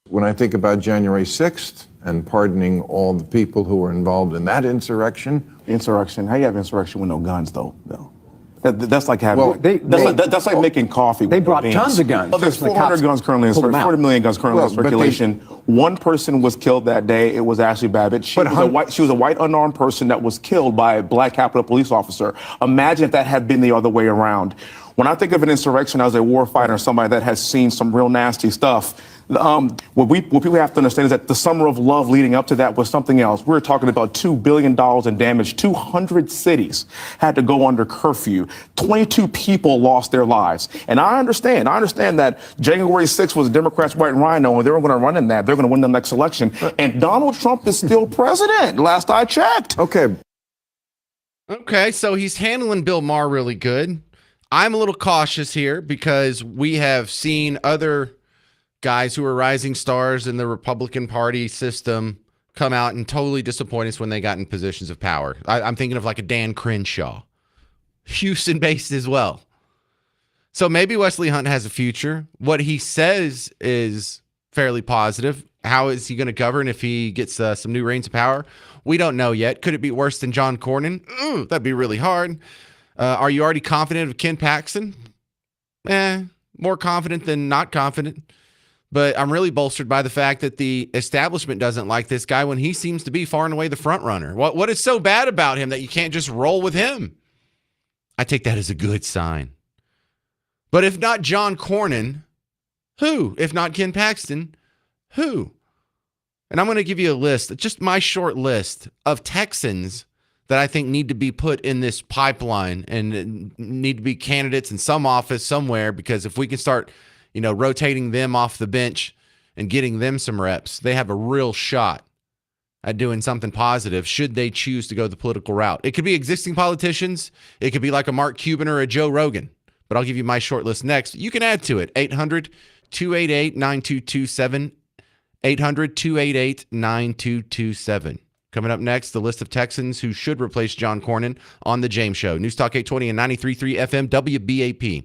When I think about January 6th and pardoning all the people who were involved in that insurrection. Insurrection? How you have insurrection with no guns, though? No. That's like having. Well, that's like making coffee. They with brought no tons of guns. Well, there's 400 guns currently in circulation. 40 million guns currently in circulation. One person was killed that day. It was Ashley Babbitt. She was a white unarmed person that was killed by a black Capitol police officer. Imagine if that had been the other way around. When I think of an insurrection as a war fighter, somebody that has seen some real nasty stuff, what people have to understand is that the summer of love leading up to that was something else. We were talking about $2 billion in damage. 200 cities had to go under curfew. 22 people lost their lives. And I understand that January 6th was Democrats, White Rhino, and they were going to run in that. They're going to win the next election. And Donald Trump is still president, last I checked. Okay, so he's handling Bill Maher really good. I'm a little cautious here because we have seen other guys who are rising stars in the Republican Party system come out and totally disappoint us when they got in positions of power. I'm thinking of like a Dan Crenshaw, Houston-based as well. So maybe Wesley Hunt has a future. What he says is fairly positive. How is he going to govern if he gets some new reins of power? We don't know yet. Could it be worse than John Cornyn? That'd be really hard. Are you already confident of Ken Paxton? More confident than not confident. But I'm really bolstered by the fact that the establishment doesn't like this guy when he seems to be far and away the front runner. What is so bad about him that you can't just roll with him? I take that as a good sign. But if not John Cornyn, who? If not Ken Paxton, who? And I'm going to give you a list, just my short list of Texans that I think need to be put in this pipeline and need to be candidates in some office somewhere, because if we can start, rotating them off the bench and getting them some reps, they have a real shot at doing something positive should they choose to go the political route. It could be existing politicians. It could be like a Mark Cuban or a Joe Rogan. But I'll give you my short list next. You can add to it. 800-288-9227. 800-288-9227. Coming up next, the list of Texans who should replace John Cornyn on The James Show. News Talk 820 and 93.3 FM WBAP.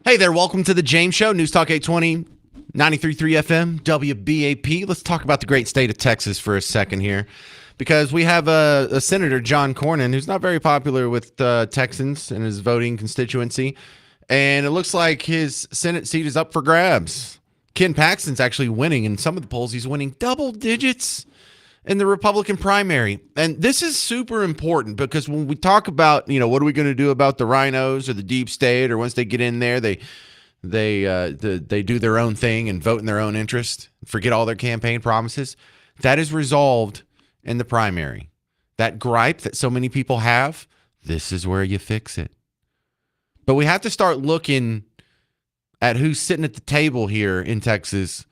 Hey there, welcome to the James Show, News Talk 820, 93.3 FM, WBAP. Let's talk about the great state of Texas for a second here, because we have a Senator, John Cornyn, who's not very popular with Texans and his voting constituency, and it looks like his Senate seat is up for grabs. Ken Paxton's actually winning in some of the polls. He's winning double digits in the Republican primary. And this is super important because when we talk about, what are we going to do about the rhinos or the deep state, or once they get in there, they do their own thing and vote in their own interest, forget all their campaign promises. That is resolved in the primary. That gripe that so many people have, this is where you fix it. But we have to start looking at who's sitting at the table here in Texas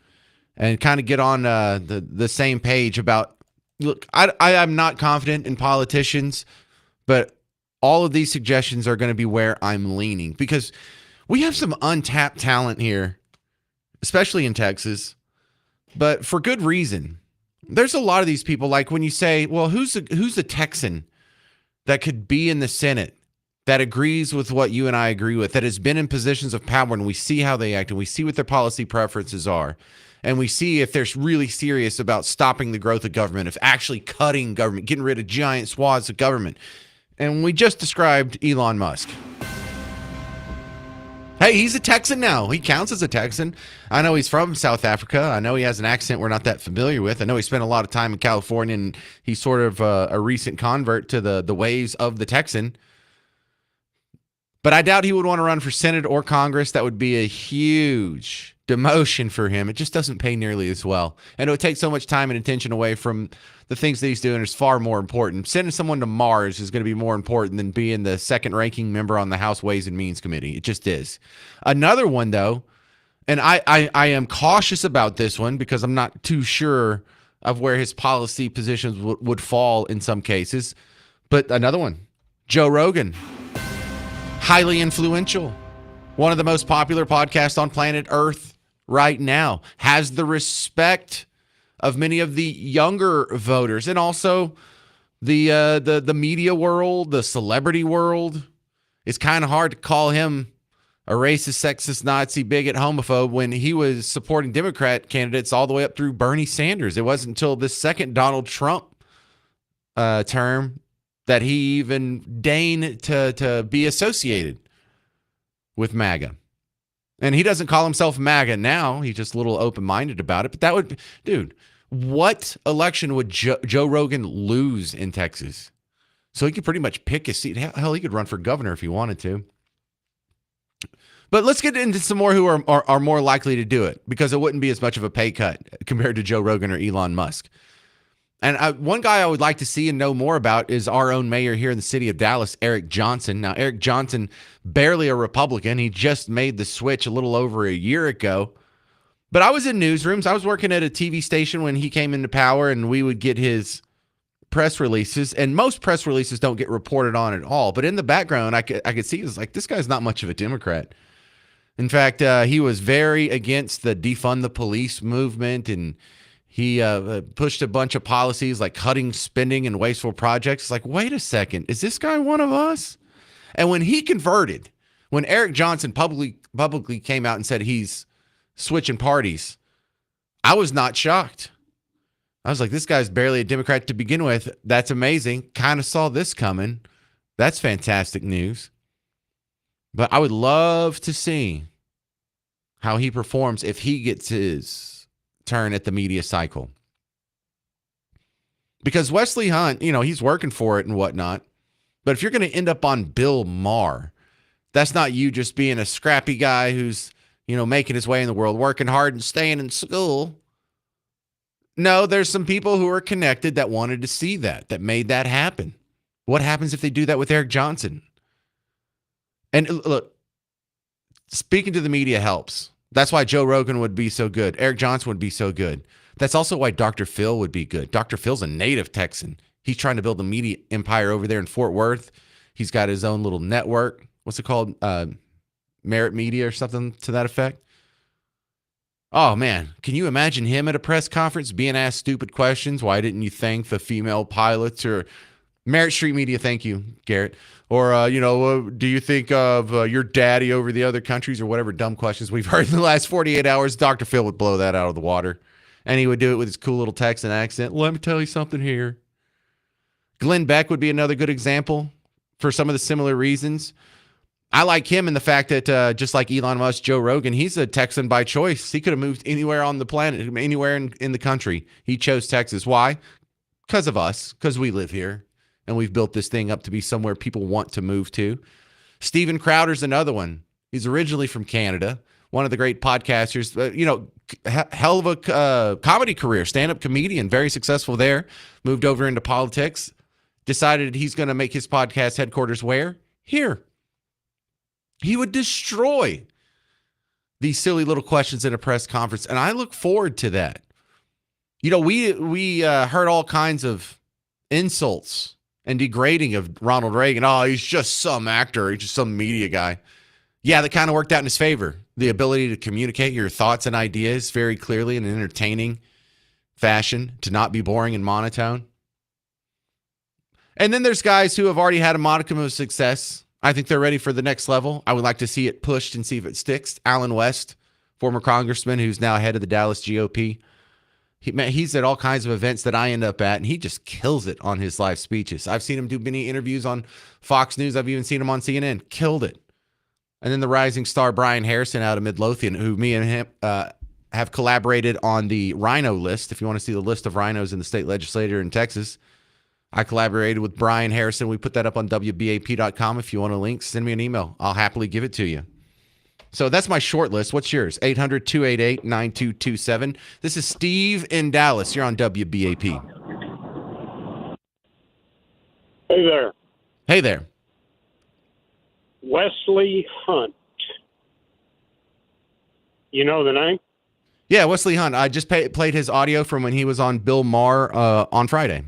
and kind of get on the same page about, look, I'm not confident in politicians, but all of these suggestions are going to be where I'm leaning, because we have some untapped talent here, especially in Texas, but for good reason. There's a lot of these people, like when you say, well, who's a Texan that could be in the Senate that agrees with what you and I agree with, that has been in positions of power, and we see how they act and we see what their policy preferences are. And we see if they're really serious about stopping the growth of government, of actually cutting government, getting rid of giant swaths of government. And we just described Elon Musk. Hey, he's a Texan now. He counts as a Texan. I know he's from South Africa. I know he has an accent we're not that familiar with. I know he spent a lot of time in California, and he's sort of a recent convert to the ways of the Texan. But I doubt he would want to run for Senate or Congress. That would be a huge demotion for him. It just doesn't pay nearly as well. And it would take so much time and attention away from the things that he's doing. Is far more important. Sending someone to Mars is going to be more important than being the second ranking member on the House Ways and Means Committee. It just is. Another one, though, and I am cautious about this one because I'm not too sure of where his policy positions would fall in some cases. But another one, Joe Rogan. Highly influential. One of the most popular podcasts on planet Earth right now. Has the respect of many of the younger voters, and also the media world, the celebrity world. It's kind of hard to call him a racist, sexist, Nazi, bigot, homophobe when he was supporting Democrat candidates all the way up through Bernie Sanders. It wasn't until this second Donald Trump term that he even deigned to be associated with MAGA. And he doesn't call himself MAGA now. He's just a little open-minded about it. But that would, dude, what election would Joe Rogan lose in Texas? So he could pretty much pick a seat. Hell, he could run for governor if he wanted to. But let's get into some more who are more likely to do it, because it wouldn't be as much of a pay cut compared to Joe Rogan or Elon Musk. And one guy I would like to see and know more about is our own mayor here in the city of Dallas, Eric Johnson. Now, Eric Johnson, barely a Republican. He just made the switch a little over a year ago. But I was in newsrooms. I was working at a TV station when he came into power, and we would get his press releases. And most press releases don't get reported on at all. But in the background, I could see, it was like, this guy's not much of a Democrat. In fact, he was very against the defund the police movement, and he pushed a bunch of policies like cutting spending and wasteful projects. It's like, wait a second, is this guy one of us? And when he converted, when Eric Johnson publicly came out and said he's switching parties, I was not shocked. I was like, this guy's barely a Democrat to begin with. That's amazing. Kind of saw this coming. That's fantastic news. But I would love to see how he performs if he gets his turn at the media cycle. Because Wesley Hunt, he's working for it and whatnot. But if you're going to end up on Bill Maher, that's not you just being a scrappy guy who's, making his way in the world, working hard and staying in school. No, there's some people who are connected that wanted to see that made that happen. What happens if they do that with Eric Johnson? And look, speaking to the media helps. That's why Joe Rogan would be so good. Eric Johnson would be so good. That's also why Dr. Phil would be good. Dr. Phil's a native Texan. He's trying to build a media empire over there in Fort Worth. He's got his own little network. What's it called? Merit Media or something to that effect. Oh, man. Can you imagine him at a press conference being asked stupid questions? Why didn't you thank the female pilots? Or Merritt Street Media, thank you, Garrett. Or, do you think of your daddy over the other countries or whatever dumb questions we've heard in the last 48 hours? Dr. Phil would blow that out of the water. And he would do it with his cool little Texan accent. Let me tell you something here. Glenn Beck would be another good example for some of the similar reasons. I like him in the fact that just like Elon Musk, Joe Rogan, he's a Texan by choice. He could have moved anywhere on the planet, anywhere in the country. He chose Texas. Why? Because of us, because we live here. And we've built this thing up to be somewhere people want to move to. Steven Crowder's another one. He's originally from Canada, one of the great podcasters. Hell of a comedy career, stand-up comedian, very successful there. Moved over into politics. Decided he's going to make his podcast headquarters where? Here. He would destroy these silly little questions in a press conference, and I look forward to that. We heard all kinds of insults and degrading of Ronald Reagan. Oh, he's just some actor. He's just some media guy. Yeah, that kind of worked out in his favor. The ability to communicate your thoughts and ideas very clearly in an entertaining fashion, to not be boring and monotone. And then there's guys who have already had a modicum of success. I think they're ready for the next level. I would like to see it pushed and see if it sticks. Alan West, former congressman who's now head of the Dallas GOP. He's at all kinds of events that I end up at, and he just kills it on his live speeches. I've seen him do many interviews on Fox News. I've even seen him on CNN. Killed it. And then the rising star Brian Harrison out of Midlothian, who me and him have collaborated on the rhino list. If you want to see the list of rhinos in the state legislature in Texas, I collaborated with Brian Harrison. We put that up on WBAP.com. If you want a link, send me an email. I'll happily give it to you. So that's my short list. What's yours? 800-288-9227. This is Steve in Dallas. You're on WBAP. Hey there. Hey there. Wesley Hunt. You know the name? Yeah, Wesley Hunt. I just played his audio from when he was on Bill Maher on Friday.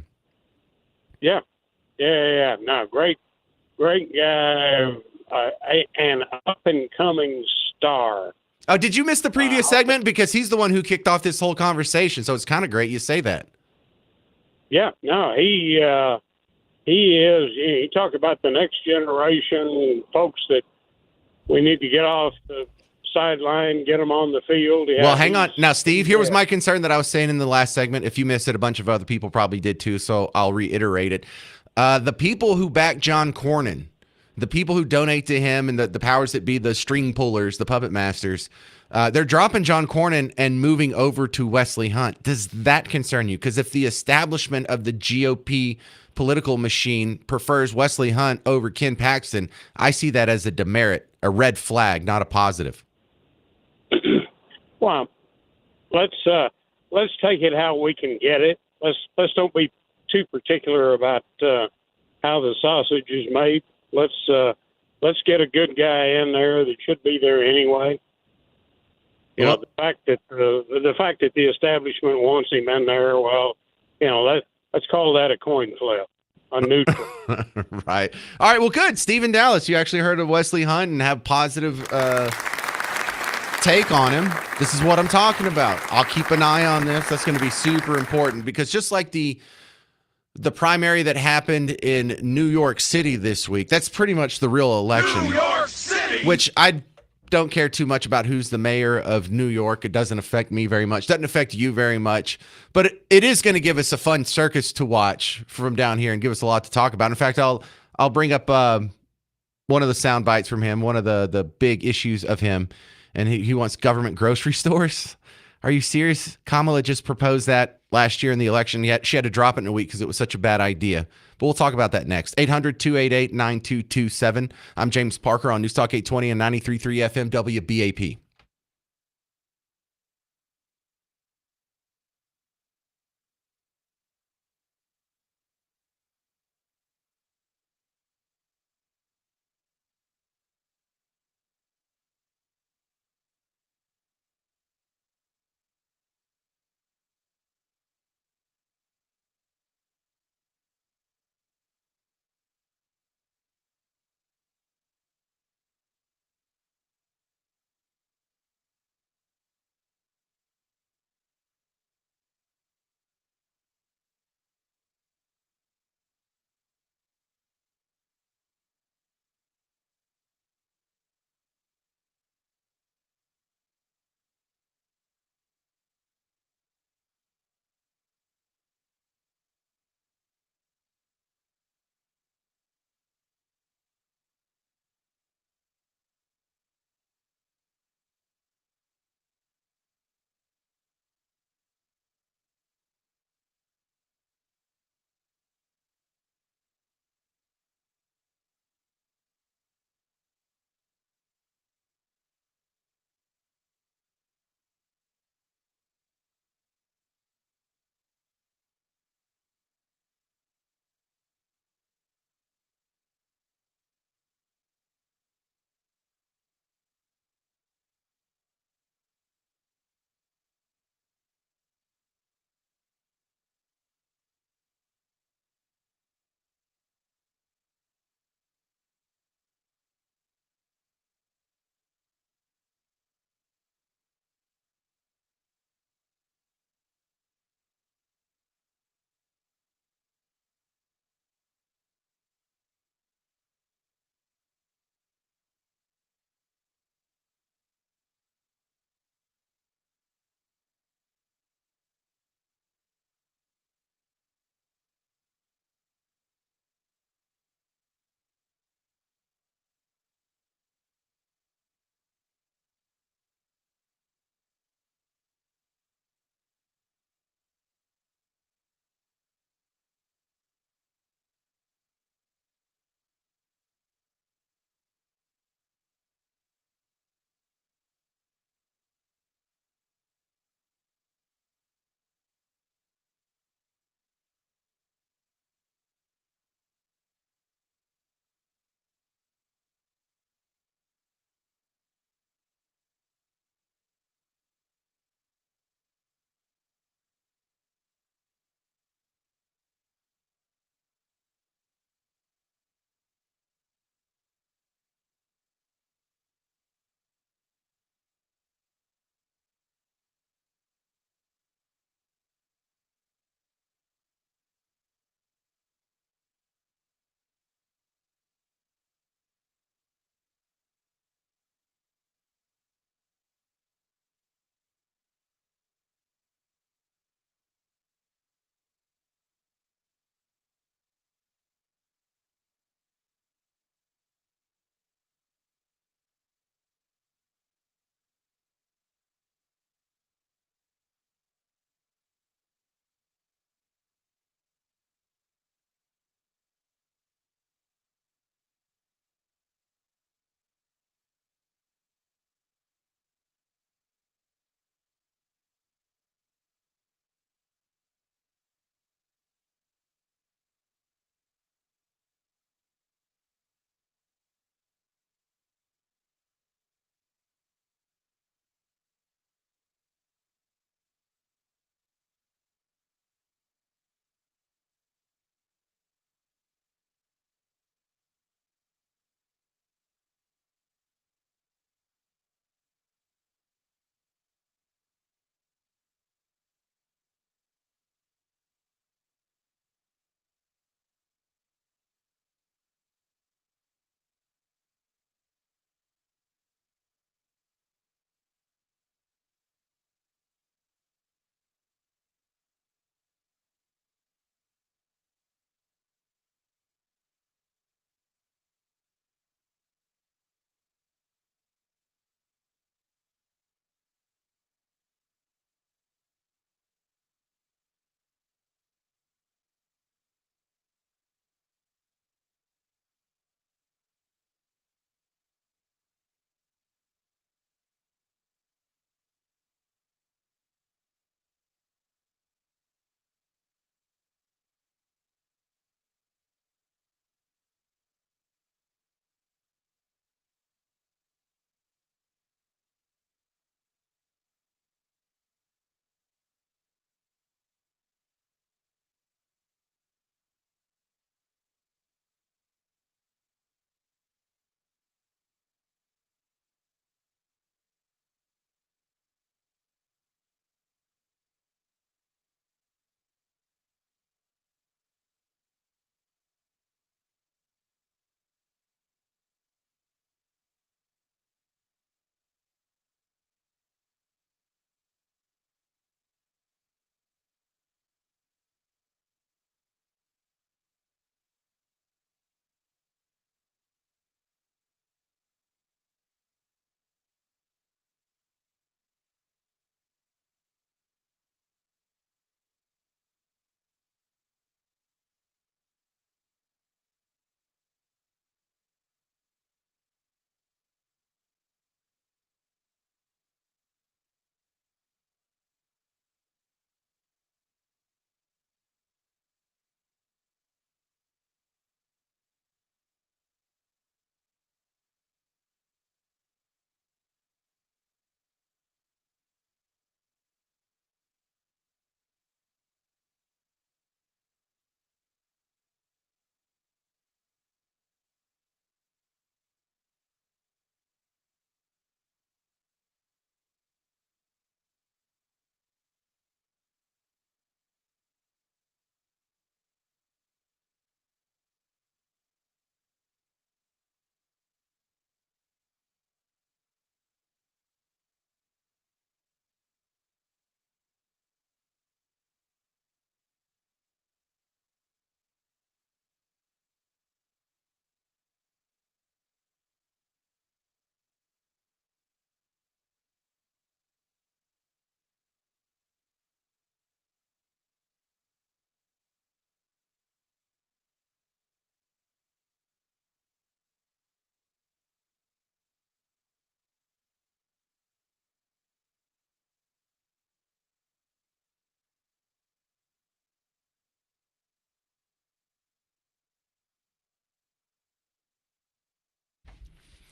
Yeah. No, great guy. An up-and-coming star. Oh, did you miss the previous segment? Because he's the one who kicked off this whole conversation, so it's kind of great you say that. Yeah, no, he is. He talked about the next generation folks that we need to get off the sideline, get them on the field. Yeah, well, hang on. Now, Steve, here was my concern that I was saying in the last segment. If you missed it, a bunch of other people probably did too, so I'll reiterate it. The people who back John Cornyn, the people who donate to him and the powers that be, the string pullers, the puppet masters, they're dropping John Cornyn and moving over to Wesley Hunt. Does that concern you? Because if the establishment of the GOP political machine prefers Wesley Hunt over Ken Paxton, I see that as a demerit, a red flag, not a positive. Well, let's take it how we can get it. Let's don't be too particular about how the sausage is made. Let's get a good guy in there that should be there anyway. You know, the fact that the establishment wants him in there, well, let's call that a coin flip, a neutral. Right. All right. Well, good. Stephen Dallas, you actually heard of Wesley Hunt and have positive take on him. This is what I'm talking about. I'll keep an eye on this. That's going to be super important because just like the primary that happened in New York City this week, that's pretty much the real election. New York City! Which I don't care too much about who's the mayor of New York. It doesn't affect me very much. Doesn't affect you very much. But it is going to give us a fun circus to watch from down here and give us a lot to talk about. In fact, I'll bring up one of the sound bites from him, one of the big issues of him, and he wants government grocery stores. Are you serious? Kamala just proposed that last year in the election, yet she had to drop it in a week because it was such a bad idea. But we'll talk about that next. 800-288-9227. I'm James Parker on News Talk 820 and 93.3 FM WBAP.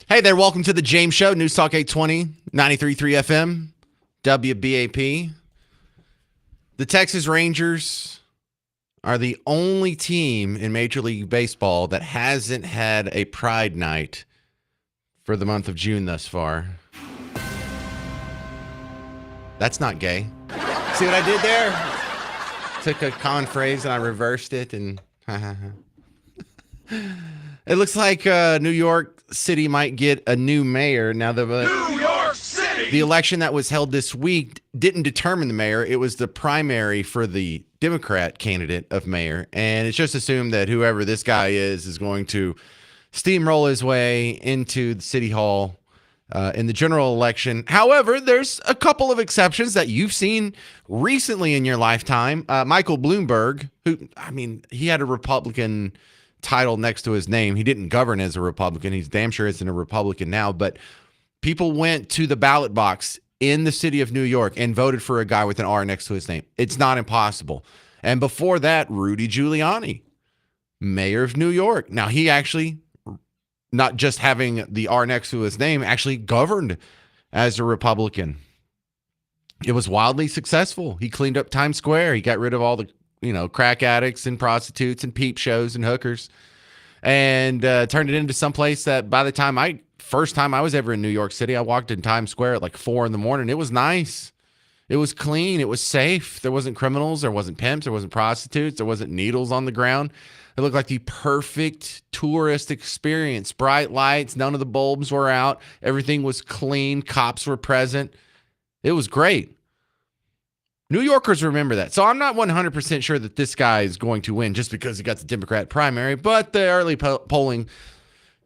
Hey there, welcome to the James Show, News Talk 820, 93.3 FM, WBAP. The Texas Rangers are the only team in Major League Baseball that hasn't had a Pride Night for the month of June thus far. That's not gay. See what I did there? Took a common phrase and I reversed it, and it looks like New York City might get a new mayor. Now, New York City! The election that was held this week didn't determine the mayor. It was the primary for the Democrat candidate of mayor. And it's just assumed that whoever this guy is going to steamroll his way into the city hall in the general election. However, there's a couple of exceptions that you've seen recently in your lifetime. Michael Bloomberg, who, I mean, he had a Republican title next to his name. He didn't govern as a Republican. He's damn sure isn't a Republican now, but people went to the ballot box in the city of New York and voted for a guy with an R next to his name. It's not impossible. And before that, Rudy Giuliani, mayor of New York. Now, he actually, not just having the R next to his name, actually governed as a Republican. It was wildly successful. He cleaned up Times Square. He got rid of all the crack addicts and prostitutes and peep shows and hookers, and turned it into someplace that by the time first time I was ever in New York City, I walked in Times Square at like 4 a.m. It was nice. It was clean. It was safe. There wasn't criminals. There wasn't pimps. There wasn't prostitutes. There wasn't needles on the ground. It looked like the perfect tourist experience. Bright lights. None of the bulbs were out. Everything was clean. Cops were present. It was great. New Yorkers remember that. So I'm not 100% sure that this guy is going to win just because he got the Democrat primary, but the early polling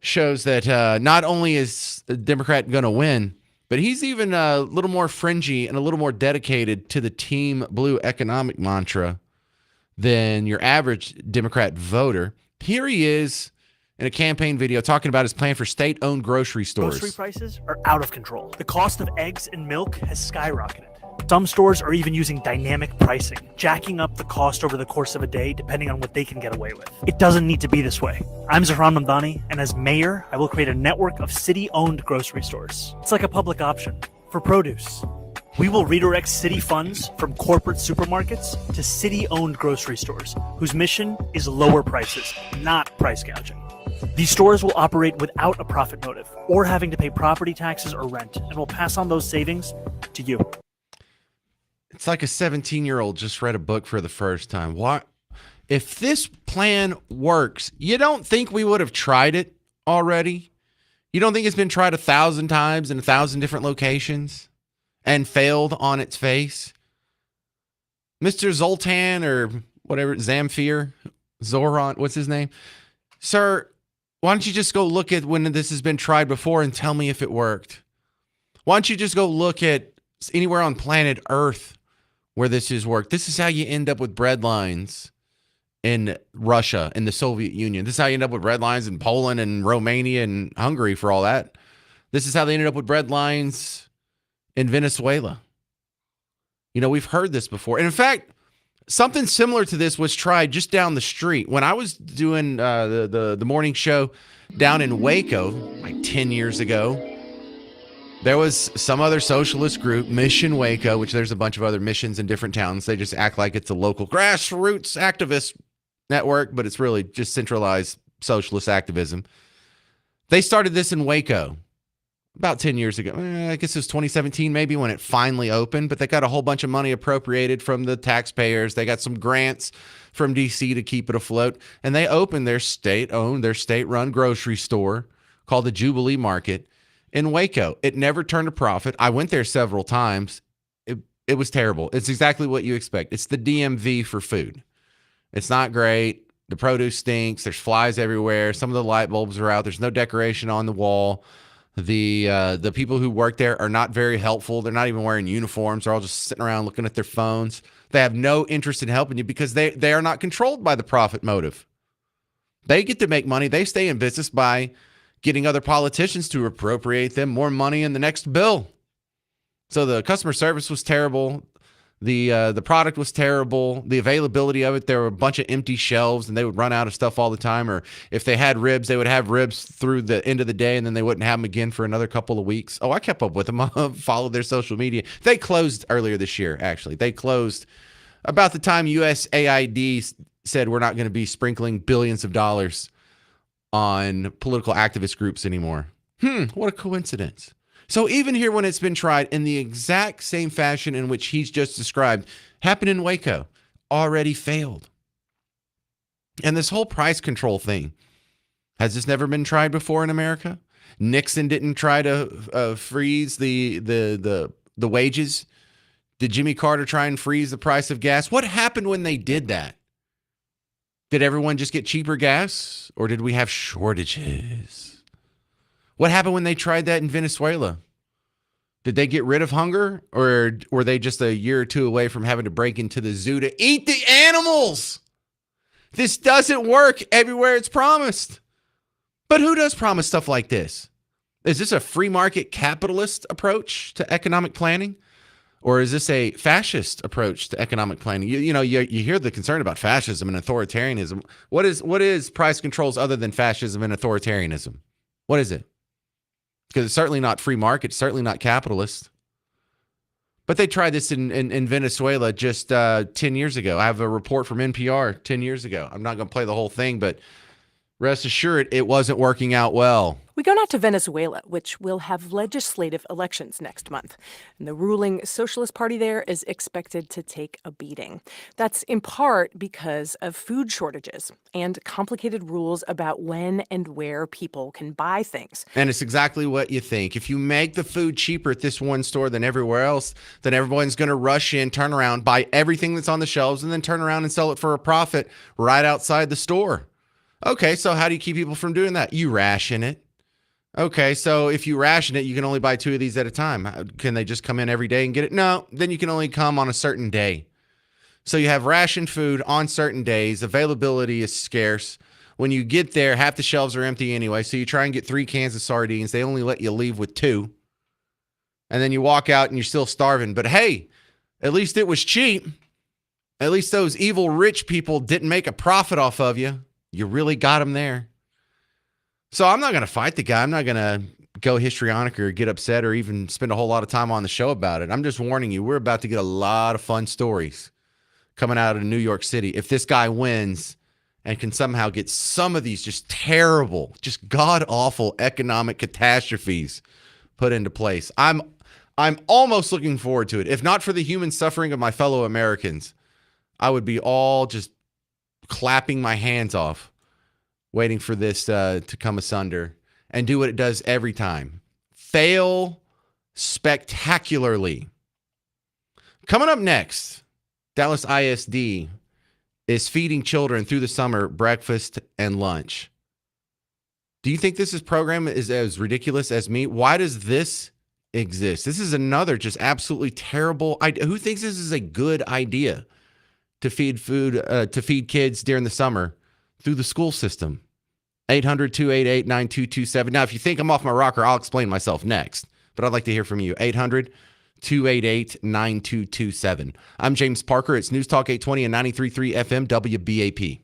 shows that not only is the Democrat going to win, but he's even a little more fringy and a little more dedicated to the Team Blue economic mantra than your average Democrat voter. Here he is in a campaign video talking about his plan for state-owned grocery stores. Grocery prices are out of control. The cost of eggs and milk has skyrocketed. Some stores are even using dynamic pricing, jacking up the cost over the course of a day depending on what they can get away with. It doesn't need to be this way. I'm Zahran Mamdani, and as mayor, I will create a network of city-owned grocery stores. It's like a public option for produce. We will redirect city funds from corporate supermarkets to city-owned grocery stores, whose mission is lower prices, not price gouging. These stores will operate without a profit motive or having to pay property taxes or rent, and will pass on those savings to you. It's like a 17-year-old just read a book for the first time. What? If this plan works, you don't think we would have tried it already? You don't think it's been tried 1,000 times in 1,000 different locations and failed on its face? Mr. Zoltan or whatever, Zamfir, Zoran, what's his name? Sir, why don't you just go look at when this has been tried before and tell me if it worked? Why don't you just go look at anywhere on planet Earth where this has worked? This is how you end up with bread lines in Russia, in the Soviet Union. This is how you end up with bread lines in Poland and Romania and Hungary for all that. This is how they ended up with bread lines in Venezuela. We've heard this before. And in fact, something similar to this was tried just down the street. When I was doing the morning show down in Waco, like 10 years ago, there was some other socialist group, Mission Waco, which there's a bunch of other missions in different towns. They just act like it's a local grassroots activist network, but it's really just centralized socialist activism. They started this in Waco about 10 years ago. I guess it was 2017 maybe when it finally opened, but they got a whole bunch of money appropriated from the taxpayers. They got some grants from DC to keep it afloat, and they opened their state-owned, their state-run grocery store called the Jubilee Market in Waco. It never turned a profit. I went there several times. It was terrible. It's exactly what you expect. It's the DMV for food. It's not great. The produce stinks. There's flies everywhere. Some of the light bulbs are out. There's no decoration on the wall. The people who work there are not very helpful. They're not even wearing uniforms. They're all just sitting around looking at their phones. They have no interest in helping you because they are not controlled by the profit motive. They get to make money. They stay in business by getting other politicians to appropriate them more money in the next bill. So the customer service was terrible. The product was terrible. The availability of it, there were a bunch of empty shelves, and they would run out of stuff all the time. Or if they had ribs, they would have ribs through the end of the day, and then they wouldn't have them again for another couple of weeks. Oh, I kept up with them. Followed their social media. They closed earlier this year, actually. They closed about the time USAID said we're not going to be sprinkling billions of dollars on political activist groups anymore. What a coincidence. So even here, when it's been tried in the exact same fashion in which he's just described, happened in Waco, already failed. And this whole price control thing, has this never been tried before in America? Nixon didn't try to freeze the wages. Did Jimmy Carter try and freeze the price of gas? What happened when they did that? Did everyone just get cheaper gas, or did we have shortages? What happened when they tried that in Venezuela? Did they get rid of hunger, or were they just a year or two away from having to break into the zoo to eat the animals? This doesn't work everywhere it's promised. But who does promise stuff like this? Is this a free market capitalist approach to economic planning? Or is this a fascist approach to economic planning? You hear the concern about fascism and authoritarianism. What is price controls other than fascism and authoritarianism? What is it? Because it's certainly not free market, certainly not capitalist. But they tried this in Venezuela just 10 years ago. I have a report from NPR 10 years ago. I'm not going to play the whole thing, but rest assured it wasn't working out well. We go now to Venezuela, which will have legislative elections next month. And the ruling Socialist Party there is expected to take a beating. That's in part because of food shortages and complicated rules about when and where people can buy things. And it's exactly what you think. If you make the food cheaper at this one store than everywhere else, then everyone's going to rush in, turn around, buy everything that's on the shelves, and then turn around and sell it for a profit right outside the store. Okay, so how do you keep people from doing that? You ration it. Okay, so if you ration it, you can only buy 2 of these at a time. Can they just come in every day and get it? No, then you can only come on a certain day. So you have rationed food on certain days. Availability is scarce. When you get there, half the shelves are empty anyway. So you try and get 3 cans of sardines. They only let you leave with 2. And then you walk out and you're still starving. But hey, at least it was cheap. At least those evil rich people didn't make a profit off of you. You really got them there. So I'm not going to fight the guy. I'm not going to go histrionic or get upset or even spend a whole lot of time on the show about it. I'm just warning you, we're about to get a lot of fun stories coming out of New York City. If this guy wins and can somehow get some of these just terrible, just god-awful economic catastrophes put into place, I'm almost looking forward to it. If not for the human suffering of my fellow Americans, I would be all just clapping my hands off, waiting for this to come asunder and do what it does every time. Fail spectacularly. Coming up next, Dallas ISD is feeding children through the summer breakfast and lunch. Do you think this program is as ridiculous as me? Why does this exist? This is another just absolutely terrible idea. Who thinks this is a good idea to feed food, to feed kids during the summer through the school system? 800-288-9227. Now, if you think I'm off my rocker, I'll explain myself next. But I'd like to hear from you. 800-288-9227. I'm James Parker. It's News Talk 820 and 93.3 FM WBAP.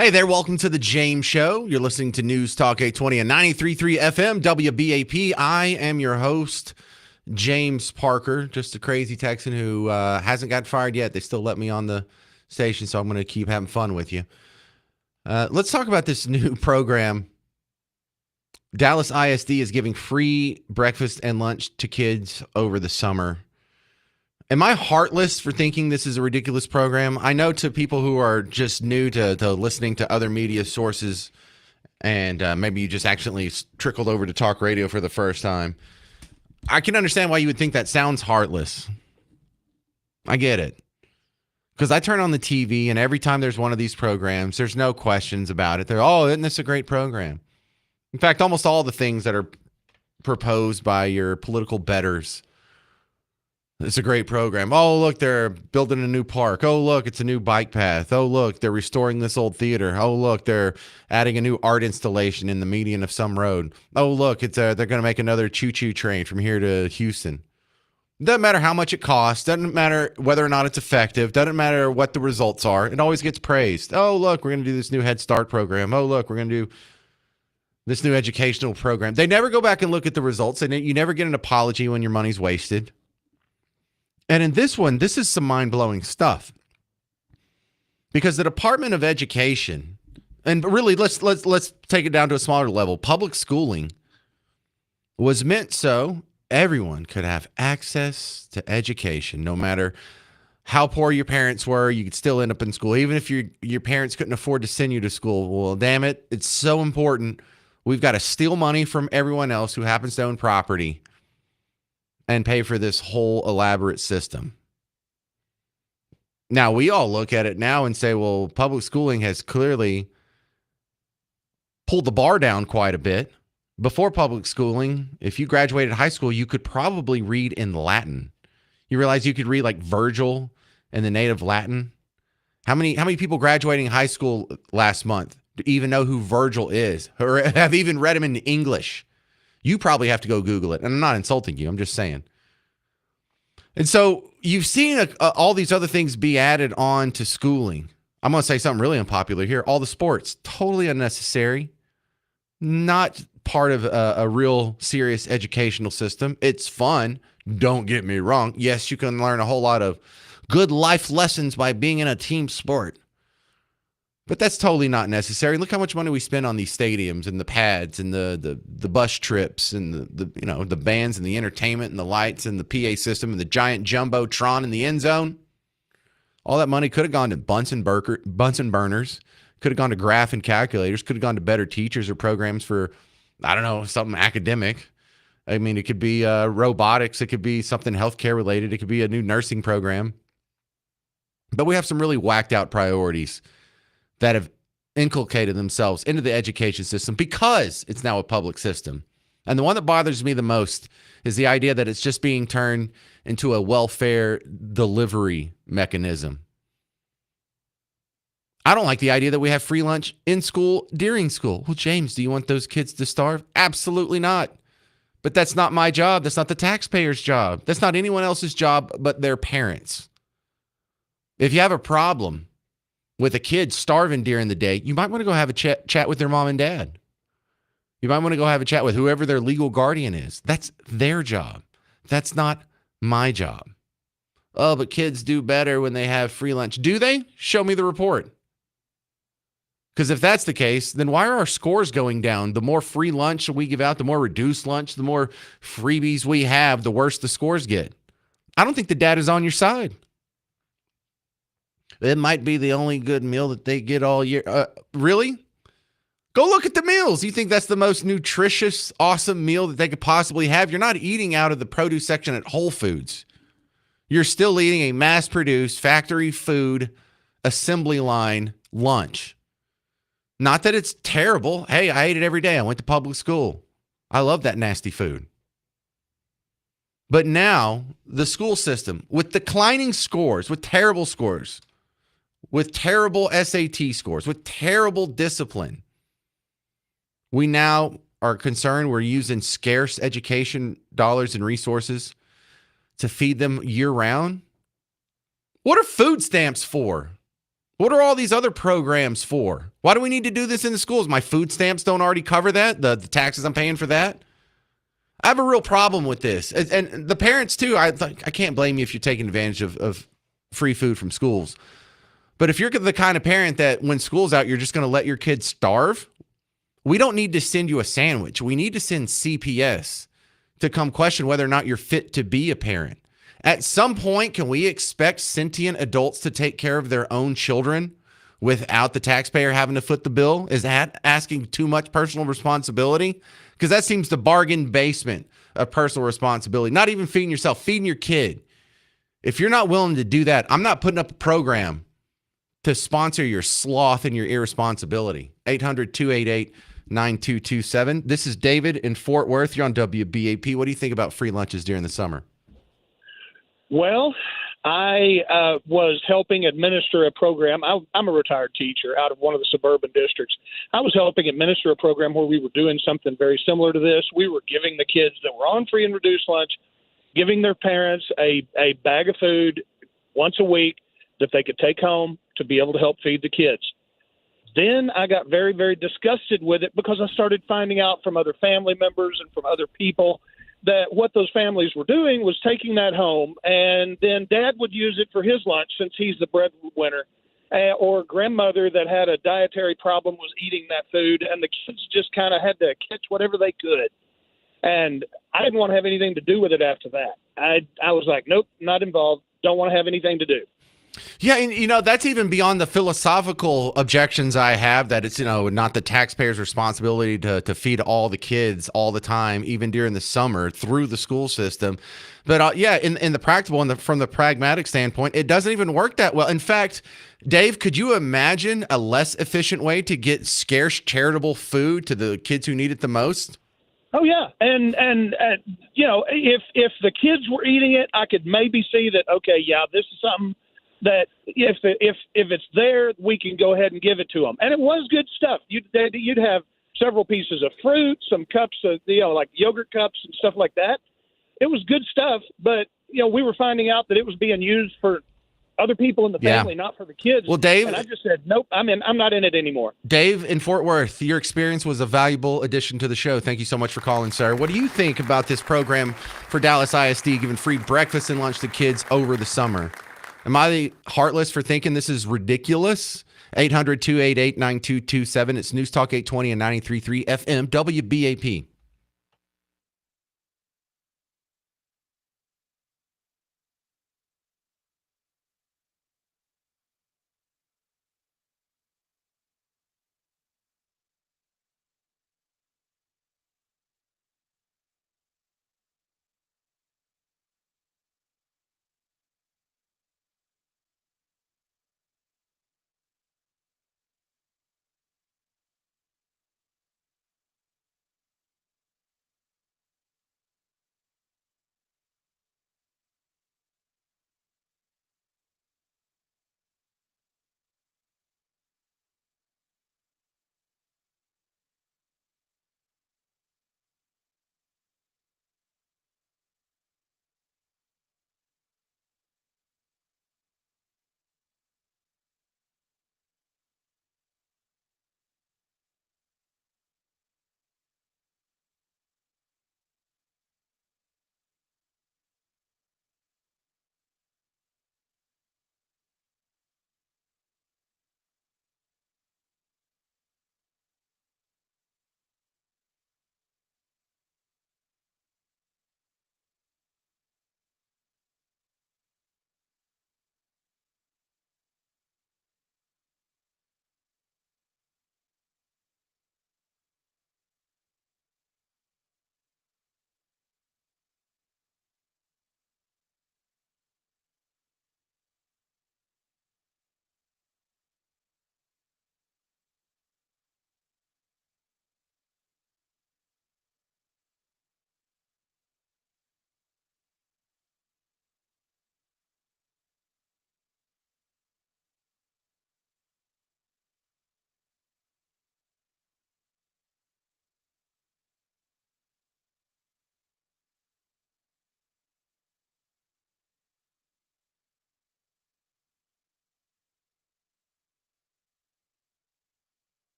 Hey there, welcome to the James Show. You're listening to News Talk 820 and 93.3 FM WBAP. I am your host, James Parker, just a crazy Texan who hasn't got fired yet. They still let me on the station, so I'm going to keep having fun with you. Let's talk about this new program. Dallas ISD is giving free breakfast and lunch to kids over the summer. Am I heartless for thinking this is a ridiculous program? I know to people who are just new to listening to other media sources, and maybe you just accidentally trickled over to talk radio for the first time, I can understand why you would think that sounds heartless. I get it. Because I turn on the TV, and every time there's one of these programs, there's no questions about it. They're, oh, isn't this a great program? In fact, almost all the things that are proposed by your political betters, it's a great program. Oh, look, they're building a new park. Oh, look, it's a new bike path. Oh, look, they're restoring this old theater. Oh, look, they're adding a new art installation in the median of some road. Oh, look, it's they're going to make another choo-choo train from here to Houston. Doesn't matter how much it costs. Doesn't matter whether or not it's effective. Doesn't matter what the results are. It always gets praised. Oh, look, we're going to do this new Head Start program. Oh, look, we're going to do this new educational program. They never go back and look at the results, and you never get an apology when your money's wasted. And in this one, this is some mind-blowing stuff. Because the Department of Education, and really let's take it down to a smaller level, public schooling was meant so everyone could have access to education, no matter how poor your parents were. You could still end up in school, even if your parents couldn't afford to send you to school. Well, damn it, it's so important. We've got to steal money from everyone else who happens to own property and pay for this whole elaborate system. Now, we all look at it now and say, well, public schooling has clearly pulled the bar down quite a bit. Before public schooling, if you graduated high school, you could probably read in Latin. You realize you could read like Virgil in the native Latin? How many people graduating high school last month even know who Virgil is or have even read him in English? You probably have to go Google it. And I'm not insulting you. I'm just saying. And so you've seen all these other things be added on to schooling. I'm going to say something really unpopular here. All the sports, totally unnecessary. Not part of a real serious educational system. It's fun. Don't get me wrong. Yes, you can learn a whole lot of good life lessons by being in a team sport. But that's totally not necessary. Look how much money we spend on these stadiums and the pads and the bus trips and the bands and the entertainment and the lights and the PA system and the giant jumbotron in the end zone. All that money could have gone to Bunsen burners, could have gone to graphing calculators, could have gone to better teachers or programs for, I don't know, something academic. I mean, it could be robotics. It could be something healthcare related. It could be a new nursing program. But we have some really whacked out priorities that have inculcated themselves into the education system because it's now a public system. And the one that bothers me the most is the idea that it's just being turned into a welfare delivery mechanism. I don't like the idea that we have free lunch in school during school. Well, James, do you want those kids to starve? Absolutely not. But that's not my job. That's not the taxpayer's job. That's not anyone else's job but their parents. If you have a problem with a kid starving during the day, you might want to go have a chat with their mom and dad. You might want to go have a chat with whoever their legal guardian is. That's their job. That's not my job. Oh, but kids do better when they have free lunch. Do they? Show me the report. Because if that's the case, then why are our scores going down? The more free lunch we give out, the more reduced lunch, the more freebies we have, the worse the scores get. I don't think the data is on your side. It might be the only good meal that they get all year. Really? Go look at the meals. You think that's the most nutritious, awesome meal that they could possibly have? You're not eating out of the produce section at Whole Foods. You're still eating a mass-produced, factory food, assembly line lunch. Not that it's terrible. Hey, I ate it every day. I went to public school. I love that nasty food. But now, the school system, with declining scores, with terrible scores, with terrible SAT scores, with terrible discipline, we now are concerned we're using scarce education dollars and resources to feed them year-round. What are food stamps for? What are all these other programs for? Why do we need to do this in the schools? My food stamps don't already cover that? The taxes I'm paying for that? I have a real problem with this. And the parents, too. I can't blame you if you're taking advantage of free food from schools. But if you're the kind of parent that when school's out, you're just going to let your kids starve, we don't need to send you a sandwich. We need to send CPS to come question whether or not you're fit to be a parent. At some point, can we expect sentient adults to take care of their own children without the taxpayer having to foot the bill? Is that asking too much personal responsibility? Because that seems the bargain basement of personal responsibility. Not even feeding yourself, feeding your kid. If you're not willing to do that, I'm not putting up a program to sponsor your sloth and your irresponsibility. 800-288-9227. This is David in Fort Worth. You're on WBAP. What do you think about free lunches during the summer? Well, I was helping administer a program. I'm a retired teacher out of one of the suburban districts. I was helping administer a program where we were doing something very similar to this. We were giving the kids that were on free and reduced lunch, giving their parents a bag of food once a week that they could take home to be able to help feed the kids. Then I got very, very disgusted with it because I started finding out from other family members and from other people that what those families were doing was taking that home, and then dad would use it for his lunch since he's the breadwinner, or grandmother that had a dietary problem was eating that food, and the kids just kind of had to catch whatever they could. And I didn't want to have anything to do with it after that. I was like, nope, not involved. Don't want to have anything to do. Yeah, and that's even beyond the philosophical objections I have that it's not the taxpayer's responsibility to feed all the kids all the time, even during the summer through the school system. But in the practical and from the pragmatic standpoint, it doesn't even work that well. In fact, Dave, could you imagine a less efficient way to get scarce charitable food to the kids who need it the most? Oh yeah, and if the kids were eating it, I could maybe see that. Okay, yeah, this is something that if it's there, we can go ahead and give it to them. And it was good stuff. You'd have several pieces of fruit, some cups of like yogurt cups and stuff like that. It was good stuff, but we were finding out that it was being used for other people in the family, not for the kids. Well, Dave, and I just said, nope, I'm not in it anymore. Dave in Fort Worth, your experience was a valuable addition to the show. Thank you so much for calling, sir. What do you think about this program for Dallas ISD giving free breakfast and lunch to kids over the summer? Am I heartless for thinking this is ridiculous? 800-288-9227. It's News Talk 820 and 93.3 FM WBAP.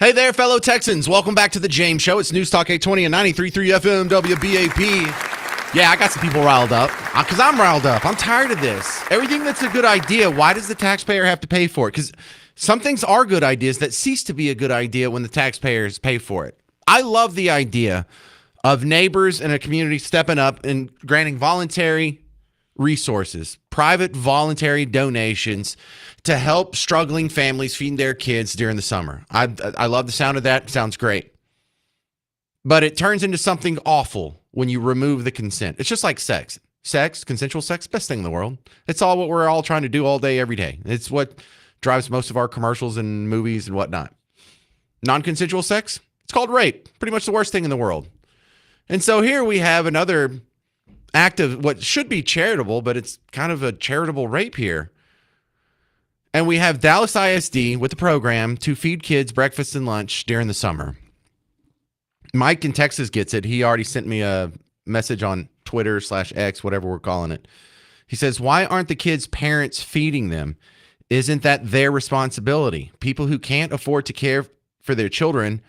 Hey there, fellow Texans. Welcome back to the James Show. It's News Talk 820 and 93.3 FM WBAP. Yeah, I got some people riled up because I'm riled up. I'm tired of this. Everything that's a good idea, why does the taxpayer have to pay for it? Because some things are good ideas that cease to be a good idea when the taxpayers pay for it. I love the idea of neighbors in a community stepping up and granting voluntary resources, private voluntary donations to help struggling families feed their kids during the summer. I love the sound of that. It sounds great. But it turns into something awful when you remove the consent. It's just like sex. Sex, consensual sex, best thing in the world. It's all what we're all trying to do all day, every day. It's what drives most of our commercials and movies and whatnot. Non-consensual sex, it's called rape. Pretty much the worst thing in the world. And so here we have another act of what should be charitable, but it's kind of a charitable rape here. And we have Dallas ISD with the program to feed kids breakfast and lunch during the summer. Mike in Texas gets it. He already sent me a message on Twitter/X, whatever we're calling it. He says, why aren't the kids' parents feeding them? Isn't that their responsibility? People who can't afford to care for their children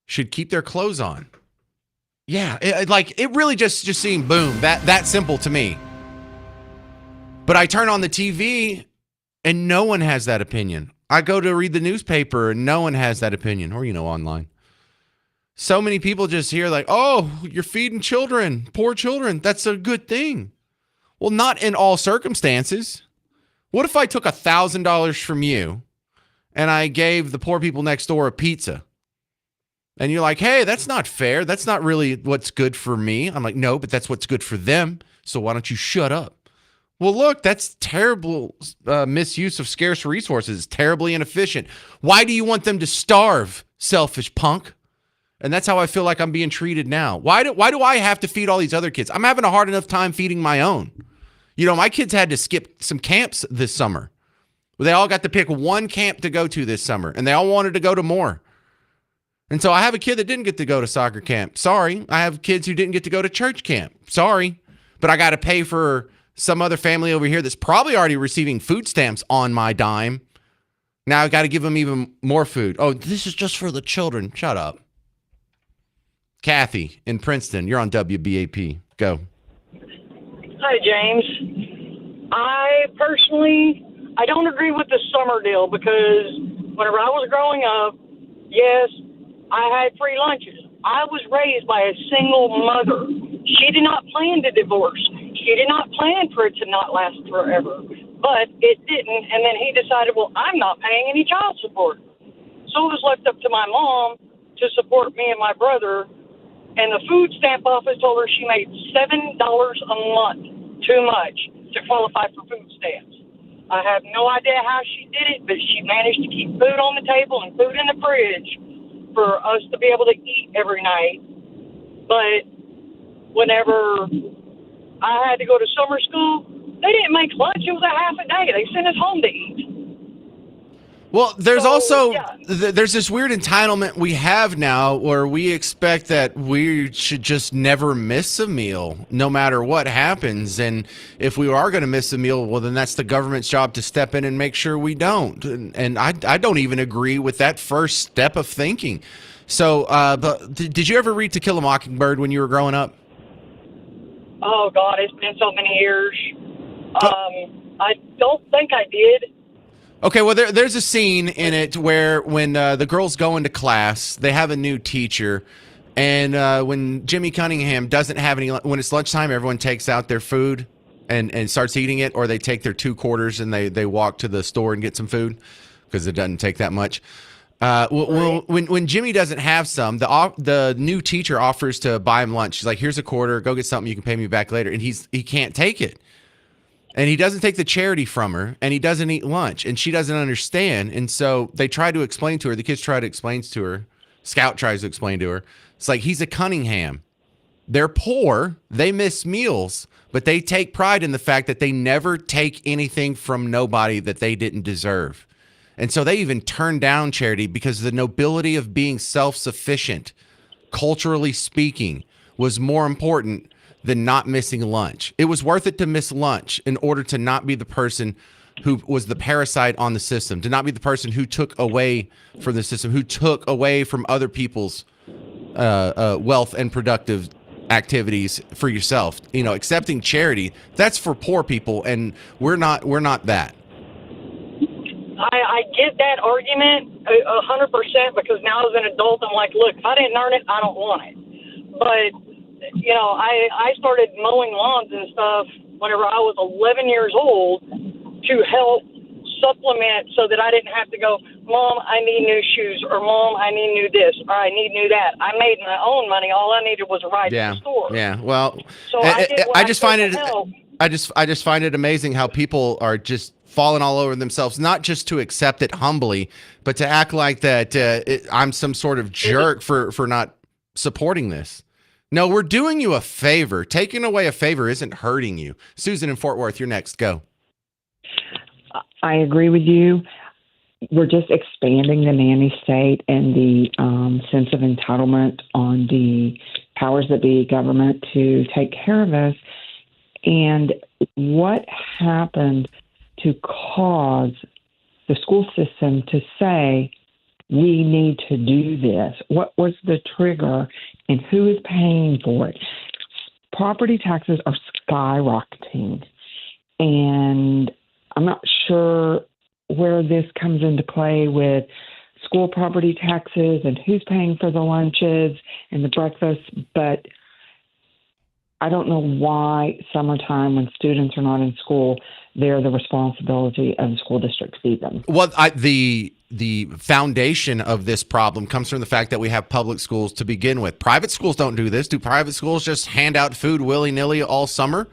should keep their clothes on. Yeah, it really just seemed boom, that simple to me. But I turn on the TV and no one has that opinion. I go to read the newspaper and no one has that opinion, or, online. So many people just hear like, oh, you're feeding children, poor children. That's a good thing. Well, not in all circumstances. What if I took $1,000 from you and I gave the poor people next door a pizza? And you're like, hey, that's not fair. That's not really what's good for me. I'm like, no, but that's what's good for them. So why don't you shut up? Well, look, that's terrible misuse of scarce resources, terribly inefficient. Why do you want them to starve, selfish punk? And that's how I feel like I'm being treated now. Why do I have to feed all these other kids? I'm having a hard enough time feeding my own. My kids had to skip some camps this summer. They all got to pick one camp to go to this summer, and they all wanted to go to more. And so I have a kid that didn't get to go to soccer camp. Sorry. I have kids who didn't get to go to church camp. Sorry. But I got to pay for some other family over here that's probably already receiving food stamps on my dime. Now I got to give them even more food. Oh, this is just for the children. Shut up. Kathy in Princeton, you're on WBAP. Go. Hi, James. I don't agree with the summer deal because whenever I was growing up, yes, I had free lunches. I was raised by a single mother. She did not plan to divorce. She did not plan for it to not last forever. But it didn't, and then he decided, well, I'm not paying any child support. So it was left up to my mom to support me and my brother, and the food stamp office told her she made $7 a month, too much, to qualify for food stamps. I have no idea how she did it, but she managed to keep food on the table and food in the fridge for us to be able to eat every night. But whenever I had to go to summer school, they didn't make lunch. It was a half a day. They sent us home to eat. Well, there's there's this weird entitlement we have now where we expect that we should just never miss a meal no matter what happens. And if we are going to miss a meal, well, then that's the government's job to step in and make sure we don't. And I don't even agree with that first step of thinking. So, but did you ever read To Kill a Mockingbird when you were growing up? Oh, God, it's been so many years. I don't think I did. Okay, well, there's a scene in it where when the girls go into class, they have a new teacher, and when Jimmy Cunningham doesn't have any, when it's lunchtime, everyone takes out their food and starts eating it, or they take their 2 quarters and they walk to the store and get some food because it doesn't take that much. When Jimmy doesn't have some, the new teacher offers to buy him lunch. She's like, "Here's a quarter. Go get something. You can pay me back later." And he can't take it. And he doesn't take the charity from her, and he doesn't eat lunch, and she doesn't understand. And so they try to explain to her. The kids try to explain to her. Scout tries to explain to her. It's like, he's a Cunningham. They're poor. They miss meals, but they take pride in the fact that they never take anything from nobody that they didn't deserve. And so they even turn down charity because the nobility of being self-sufficient, culturally speaking, was more important than not missing lunch. It was worth it to miss lunch in order to not be the person who was the parasite on the system, to not be the person who took away from the system, who took away from other people's wealth and productive activities for yourself. Accepting charity, that's for poor people, and we're not that. I get that argument 100% because now as an adult, I'm like, look, if I didn't earn it, I don't want it. But, I started mowing lawns and stuff whenever I was 11 years old to help supplement so that I didn't have to go, Mom, I need new shoes, or Mom, I need new this, or I need new that. I made my own money. All I needed was a ride to the store. Yeah. Well, So I just find it. I just find it amazing how people are just falling all over themselves, not just to accept it humbly, but to act like that I'm some sort of jerk for not supporting this. No, we're doing you a favor. Taking away a favor isn't hurting you. Susan in Fort Worth, you're next. Go. I agree with you. We're just expanding the nanny state and the sense of entitlement on the powers that be government to take care of us. And what happened to cause the school system to say, we need to do this? What was the trigger and who is paying for it? Property taxes are skyrocketing. And I'm not sure where this comes into play with school property taxes and who's paying for the lunches and the breakfast, but I don't know why summertime when students are not in school, they're the responsibility of the school district to feed them. Well, the foundation of this problem comes from the fact that we have public schools to begin with. Private schools don't do this. Do private schools just hand out food willy-nilly all summer?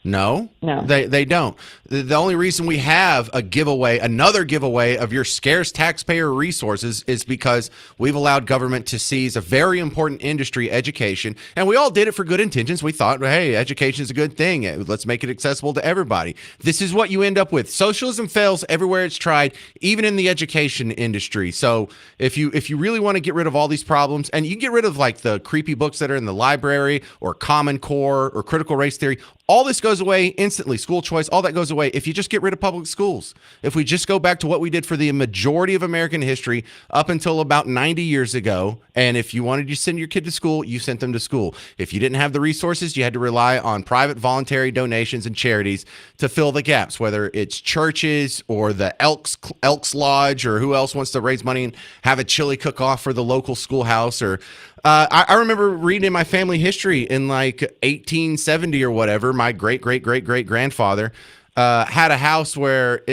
No, they don't. The only reason we have another giveaway of your scarce taxpayer resources is because we've allowed government to seize a very important industry, education. And we all did it for good intentions. We thought, hey, education is a good thing. Let's make it accessible to everybody. This is what you end up with. Socialism fails everywhere it's tried, even in the education industry. So if you really want to get rid of all these problems, and you can get rid of like the creepy books that are in the library or Common Core or critical race theory, all this goes away instantly. School choice, all that goes away if you just get rid of public schools. If we just go back to what we did for the majority of American history up until about 90 years ago, and if you wanted to send your kid to school, you sent them to school. If you didn't have the resources, you had to rely on private voluntary donations and charities to fill the gaps, whether it's churches or the Elks Lodge or who else wants to raise money and have a chili cook-off for the local schoolhouse. Or I remember reading in my family history in like 1870 or whatever, my great-great-great-great-grandfather had a house where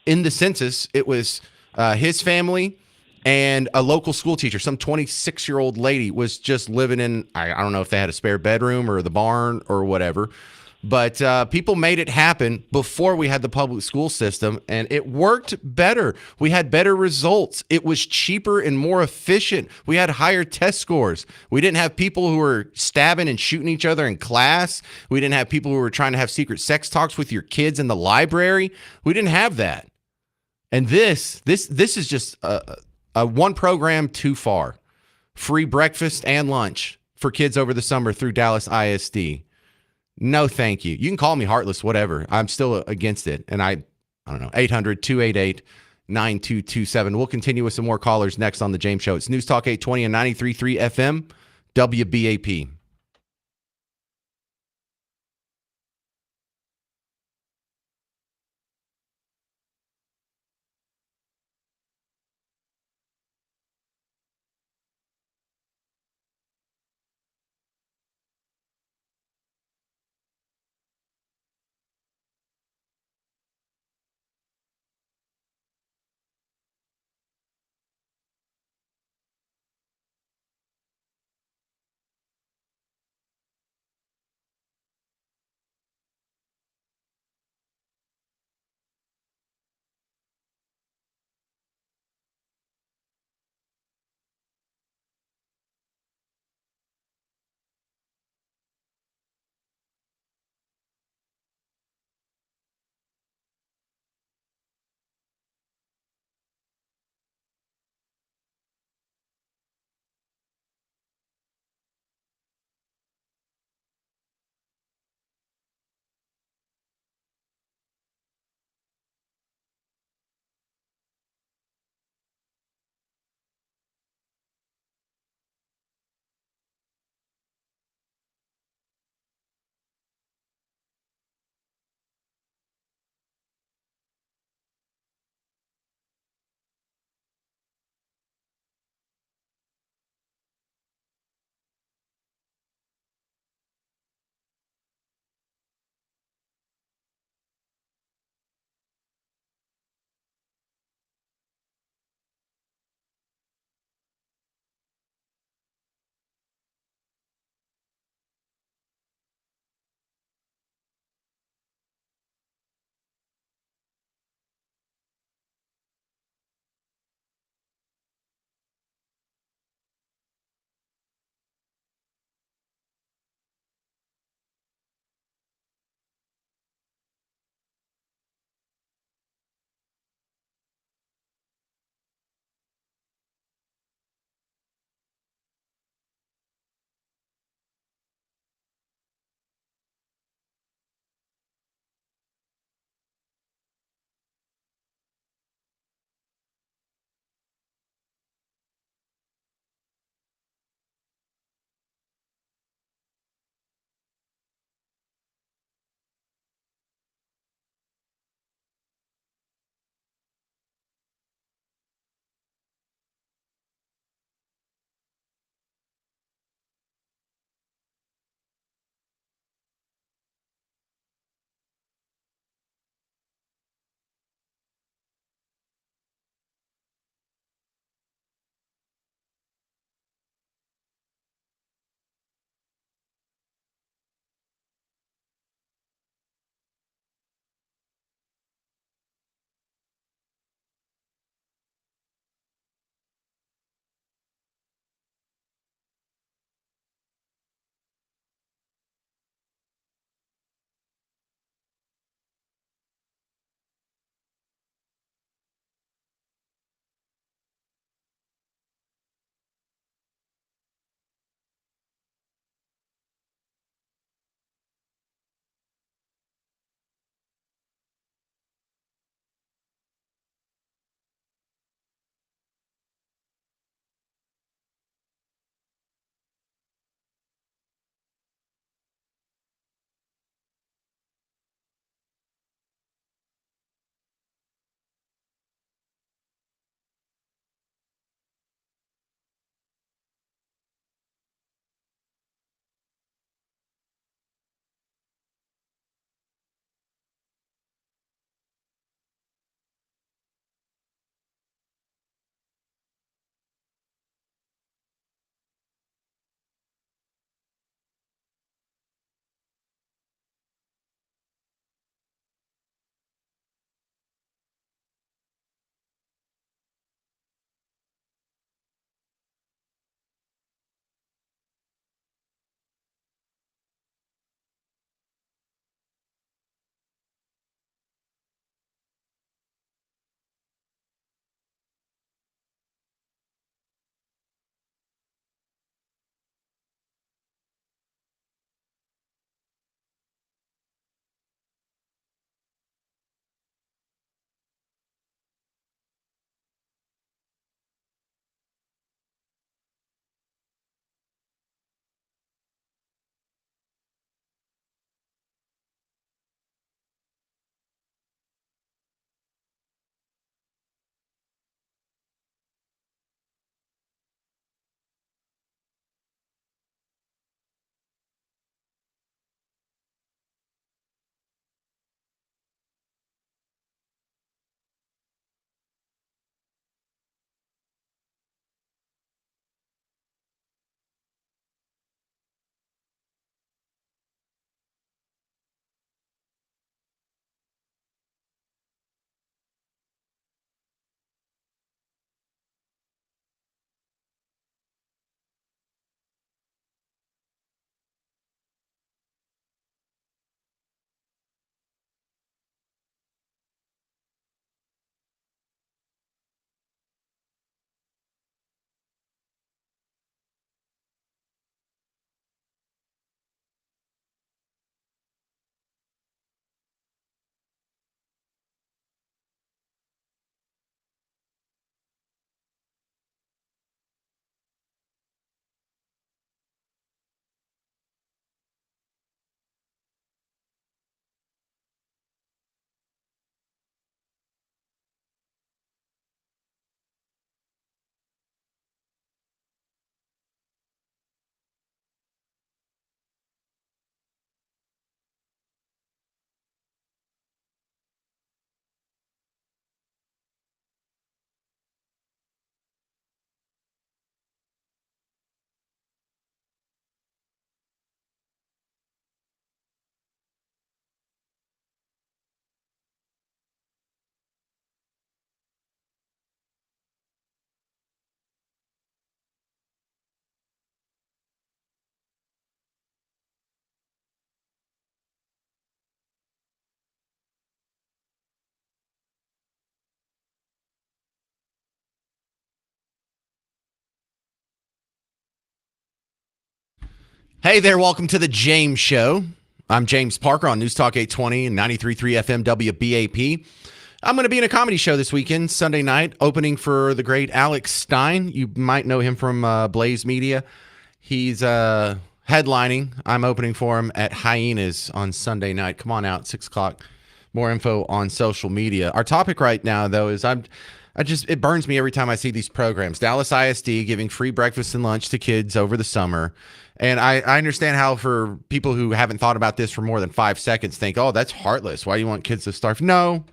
in the census, it was his family and a local school teacher, some 26-year-old lady was just living in, I don't know if they had a spare bedroom or the barn or whatever, but people made it happen before we had the public school system, and it worked better. We had better results. It was cheaper and more efficient. We had higher test scores. We didn't have people who were stabbing and shooting each other in class. We didn't have people who were trying to have secret sex talks with your kids in the library. We didn't have that. And this is just a one program too far. Free breakfast and lunch for kids over the summer through Dallas ISD. No, thank you. You can call me heartless, whatever. I'm still against it. And I don't know, 800-288-9227. We'll continue with some more callers next on The James Show. It's News Talk 820 and 93.3 FM, WBAP. Hey there, welcome to the James Show. I'm James Parker on News Talk 820 and 93.3 FM WBAP. I'm going to be in a comedy show this weekend, Sunday night, opening for the great Alex Stein. You might know him from Blaze Media. He's headlining. I'm opening for him at Hyenas on Sunday night. Come on out, 6 o'clock. More info on social media. Our topic right now, though, is it burns me every time I see these programs. Dallas ISD giving free breakfast and lunch to kids over the summer. And I understand how for people who haven't thought about this for more than 5 seconds think, oh, that's heartless. Why do you want kids to starve? No,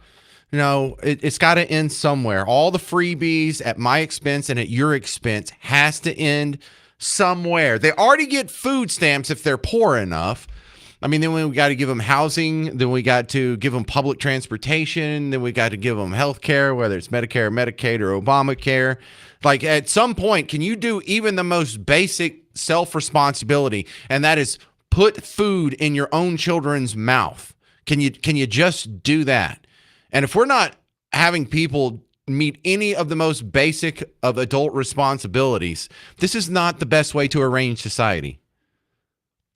it's got to end somewhere. All the freebies at my expense and at your expense has to end somewhere. They already get food stamps if they're poor enough. I mean, then we got to give them housing. Then we got to give them public transportation. Then we got to give them health care, whether it's Medicare, Medicaid, or Obamacare. Like at some point, can you do even the most basic self-responsibility? And that is put food in your own children's mouth. Can you just do that? And if we're not having people meet any of the most basic of adult responsibilities, this is not the best way to arrange society.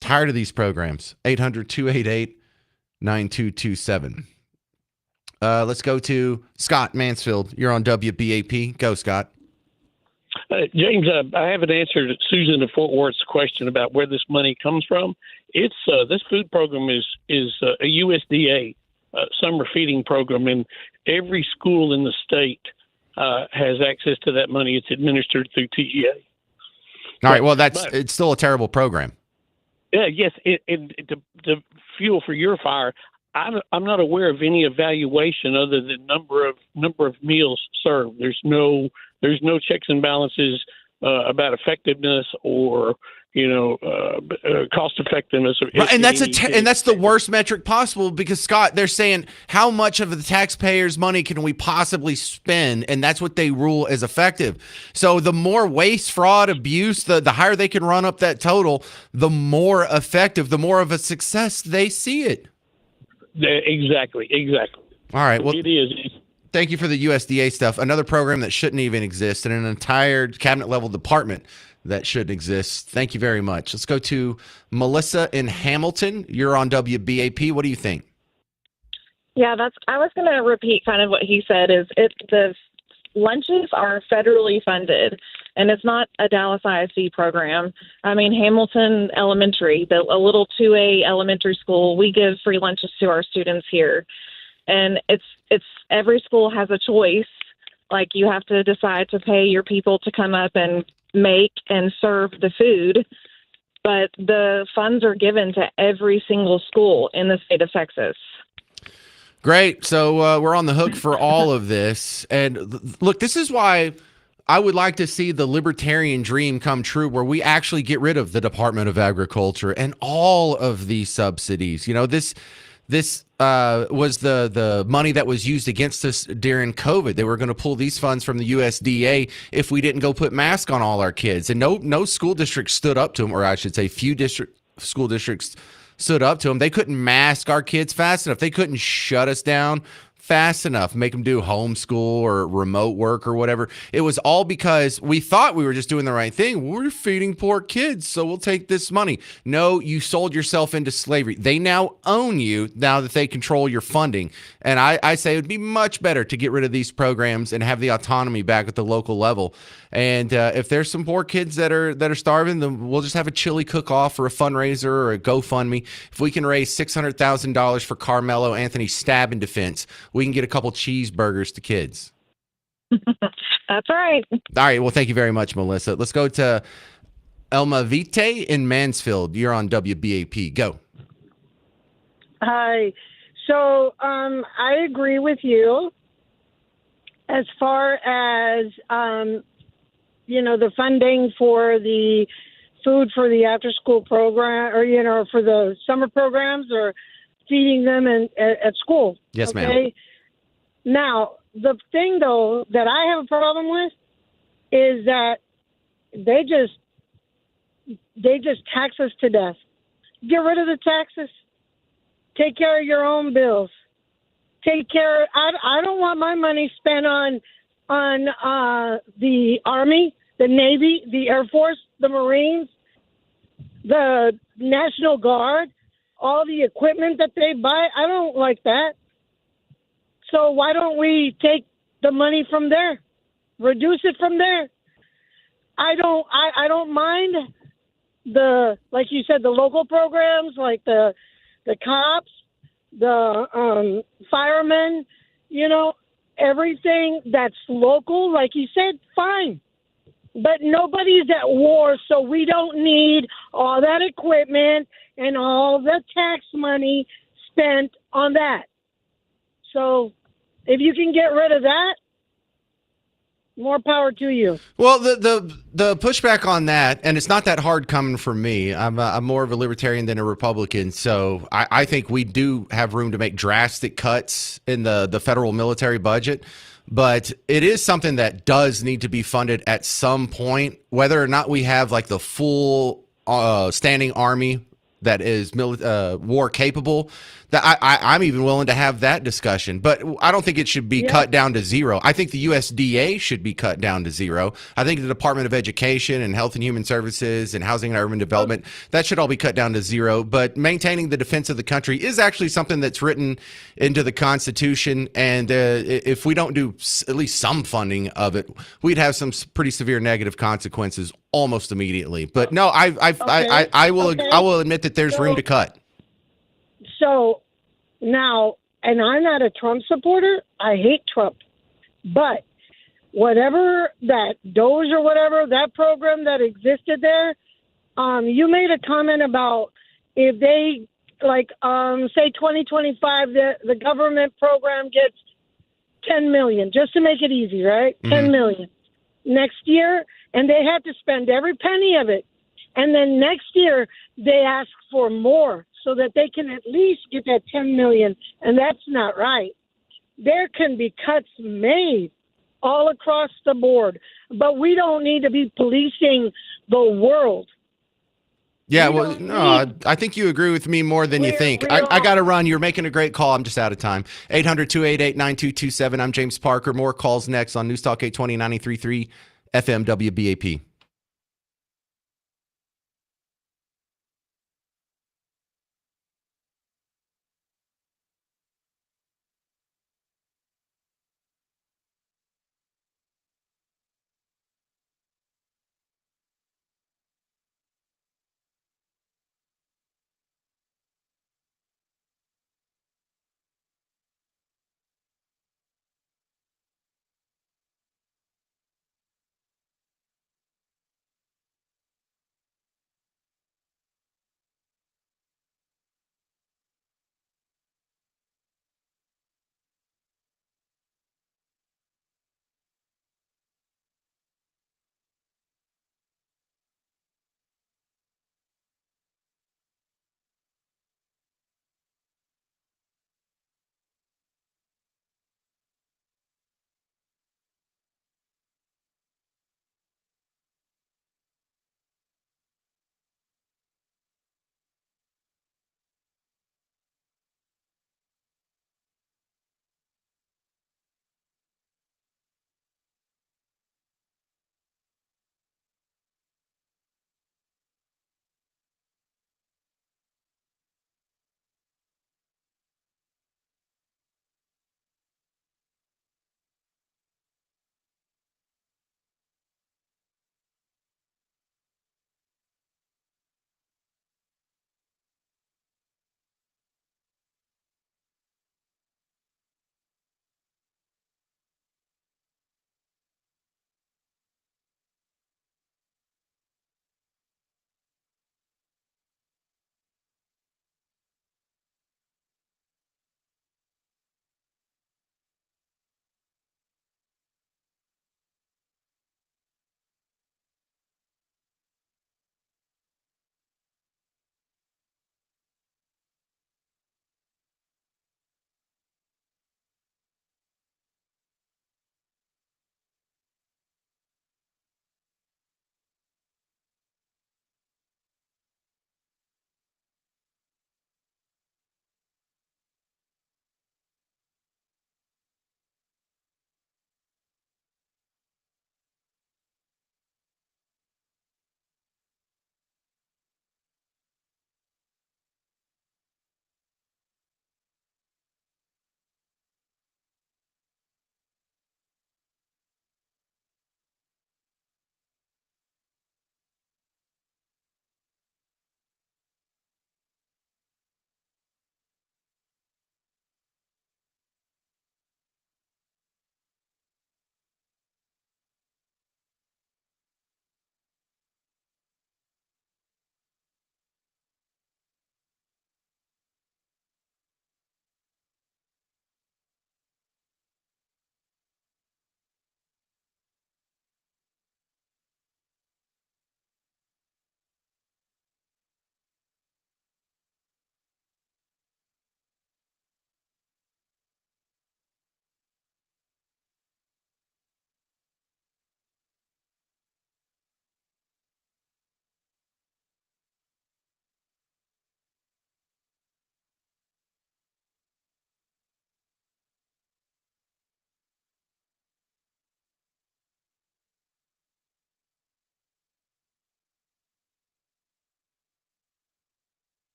Tired of these programs. 800-288-9227. Let's go to Scott Mansfield. You're on WBAP. Go, Scott. James, I haven't answered Susan of Fort Worth's question about where this money comes from. It's this food program is a USDA summer feeding program, and every school in the state has access to that money. It's administered through TGA. All right. Well, it's still a terrible program. Yeah. Yes. The fuel for your fire. I'm not aware of any evaluation other than number of meals served. There's no checks and balances about effectiveness or cost effectiveness. Right, and that's that's the worst metric possible because Scott, they're saying how much of the taxpayers' money can we possibly spend, and that's what they rule as effective. So the more waste, fraud, abuse, the higher they can run up that total, the more effective, the more of a success they see it. Exactly. All right. Well, it is. Thank you for the USDA stuff. Another program that shouldn't even exist and an entire cabinet level department that shouldn't exist. Thank you very much. Let's go to Melissa in Hamilton. You're on WBAP. What do you think? Yeah, I was going to repeat kind of what he said is the lunches are federally funded and it's not a Dallas ISD program. I mean, Hamilton Elementary, a little 2A elementary school, we give free lunches to our students here. And it's every school has a choice. Like you have to decide to pay your people to come up and make and serve the food, but the funds are given to every single school in the state of Texas. Great. So we're on the hook for all of this. And look, this is why I would like to see the libertarian dream come true where we actually get rid of the Department of Agriculture and all of these subsidies. This was the money that was used against us during COVID. They were going to pull these funds from the USDA if we didn't go put masks on all our kids. And no school district stood up to them, or I should say few school districts stood up to them. They couldn't mask our kids fast enough. They couldn't shut us down fast enough, make them do homeschool or remote work or whatever. It was all because we thought we were just doing the right thing. We're feeding poor kids, so we'll take this money. No, you sold yourself into slavery. They now own you now that they control your funding. And I say it would be much better to get rid of these programs and have the autonomy back at the local level. And if there's some poor kids that are starving, then we'll just have a chili cook-off or a fundraiser or a GoFundMe. If we can raise $600,000 for Carmelo Anthony's stabbing defense, we can get a couple cheeseburgers to kids. That's right. All right. Well, thank you very much, Melissa. Let's go to Elma Vite in Mansfield. You're on WBAP. Go. Hi. So I agree with you as far as, the funding for the food for the after-school program or, for the summer programs or feeding them at school. Yes, okay? ma'am. Now, the thing, though, that I have a problem with is that they just tax us to death. Get rid of the taxes. Take care of your own bills. Take care. I don't want my money spent on the Army, the Navy, the Air Force, the Marines. the National Guard, all the equipment that they buy. I don't like that. So why don't we take the money from there, reduce it from there? I don't mind like you said, the local programs, like the cops, the firemen, everything that's local, like you said, fine. But nobody's at war, so we don't need all that equipment and all the tax money spent on that. So if you can get rid of that, more power to you. Well, the pushback on that, and it's not that hard coming from me. I'm more of a libertarian than a Republican, so I think we do have room to make drastic cuts in the federal military budget. But it is something that does need to be funded at some point, whether or not we have like the full standing army that is war capable. That I'm even willing to have that discussion, but I don't think it should be cut down to zero. I think the USDA should be cut down to zero. I think the Department of Education and Health and Human Services and Housing and Urban Development, that should all be cut down to zero. But maintaining the defense of the country is actually something that's written into the Constitution. And if we don't do at least some funding of it, we'd have some pretty severe negative consequences almost immediately. But no, I will admit that there's room to cut. So now, and I'm not a Trump supporter. I hate Trump. But whatever that DOGE or whatever, that program that existed there, you made a comment about if they, like, say 2025, the government program gets 10 million, just to make it easy, right? Mm-hmm. 10 million. Next year, and they had to spend every penny of it. And then next year, they ask for more, so that they can at least get that 10 million, and that's not right. There can be cuts made all across the board, but we don't need to be policing the world. Yeah, well, no, I think you agree with me more than you think. I got to run. You're making a great call. I'm just out of time. 800-288-9227. I'm James Parker. More calls next on News Talk 820 93.3 FM WBAP.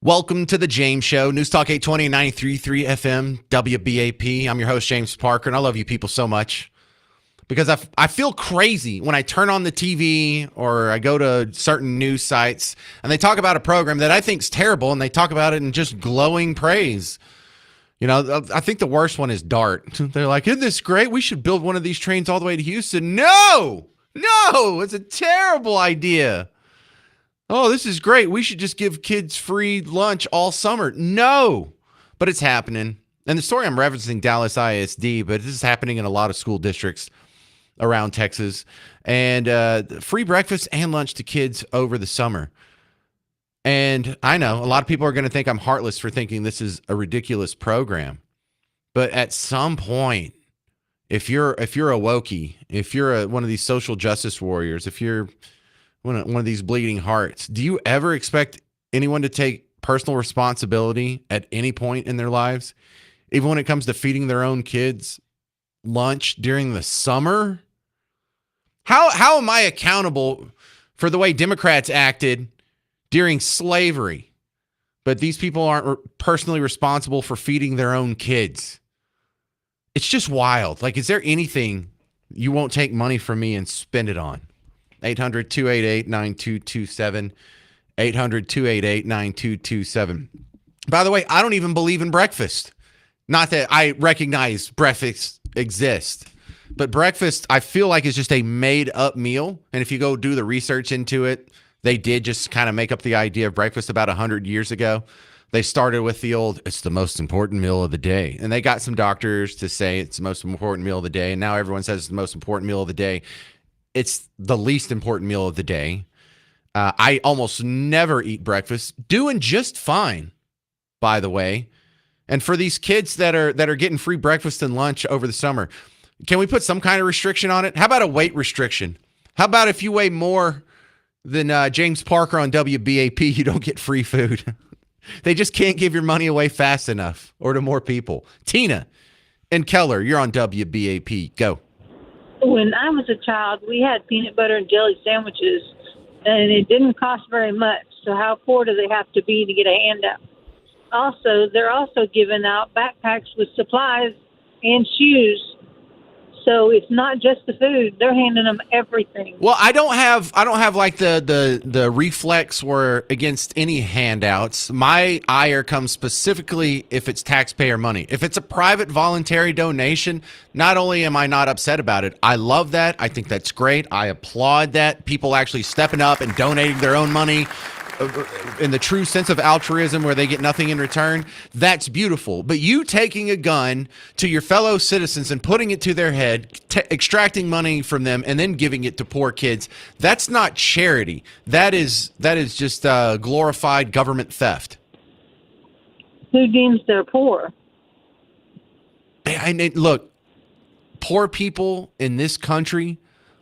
Welcome to the James Show, News Talk 820 and 93.3 FM, WBAP. I'm your host, James Parker, and I love you people so much because I feel crazy when I turn on the TV or I go to certain news sites and they talk about a program that I think is terrible and they talk about it in just glowing praise. You know, I think the worst one is DART. They're like, isn't this great? We should build one of these trains all the way to Houston. No, it's a terrible idea. Oh, this is great. We should just give kids free lunch all summer. No, but it's happening. And the story I'm referencing, Dallas ISD, but this is happening in a lot of school districts around Texas. And free breakfast and lunch to kids over the summer. And I know a lot of people are going to think I'm heartless for thinking this is a ridiculous program. But at some point, if you're a wokie, if you're one of these social justice warriors, if you're one of these bleeding hearts, do you ever expect anyone to take personal responsibility at any point in their lives, even when it comes to feeding their own kids lunch during the summer? How am I accountable for the way Democrats acted during slavery, but these people aren't personally responsible for feeding their own kids? It's just wild. Like, is there anything you won't take money from me and spend it on? 800-288-9227. 800-288-9227. By the way, I don't even believe in breakfast. Not that I recognize breakfast exists, but breakfast I feel like is just a made up meal. And if you go do the research into it, they did just kind of make up the idea of breakfast about 100 years ago. They started with the old, it's the most important meal of the day. And they got some doctors to say it's the most important meal of the day. And now everyone says it's the most important meal of the day. It's the least important meal of the day. I almost never eat breakfast. Doing just fine, by the way. And for these kids that are getting free breakfast and lunch over the summer, can we put some kind of restriction on it? How about a weight restriction? How about if you weigh more than James Parker on WBAP, you don't get free food? They just can't give your money away fast enough or to more people. Tina and Keller, you're on WBAP. Go. When I was a child, we had peanut butter and jelly sandwiches, and it didn't cost very much. So how poor do they have to be to get a handout? Also, they're also giving out backpacks with supplies and shoes. So it's not just the food; they're handing them everything. Well, I don't have like the reflex where against any handouts. My ire comes specifically if it's taxpayer money. If it's a private voluntary donation, not only am I not upset about it, I love that. I think that's great. I applaud that. People actually stepping up and donating their own money in the true sense of altruism where they get nothing in return. That's beautiful. But you taking a gun to your fellow citizens and putting it to their head, extracting money from them and then giving it to poor kids, that's not charity. That is just glorified government theft. Who deems they're poor? Look, poor people in this country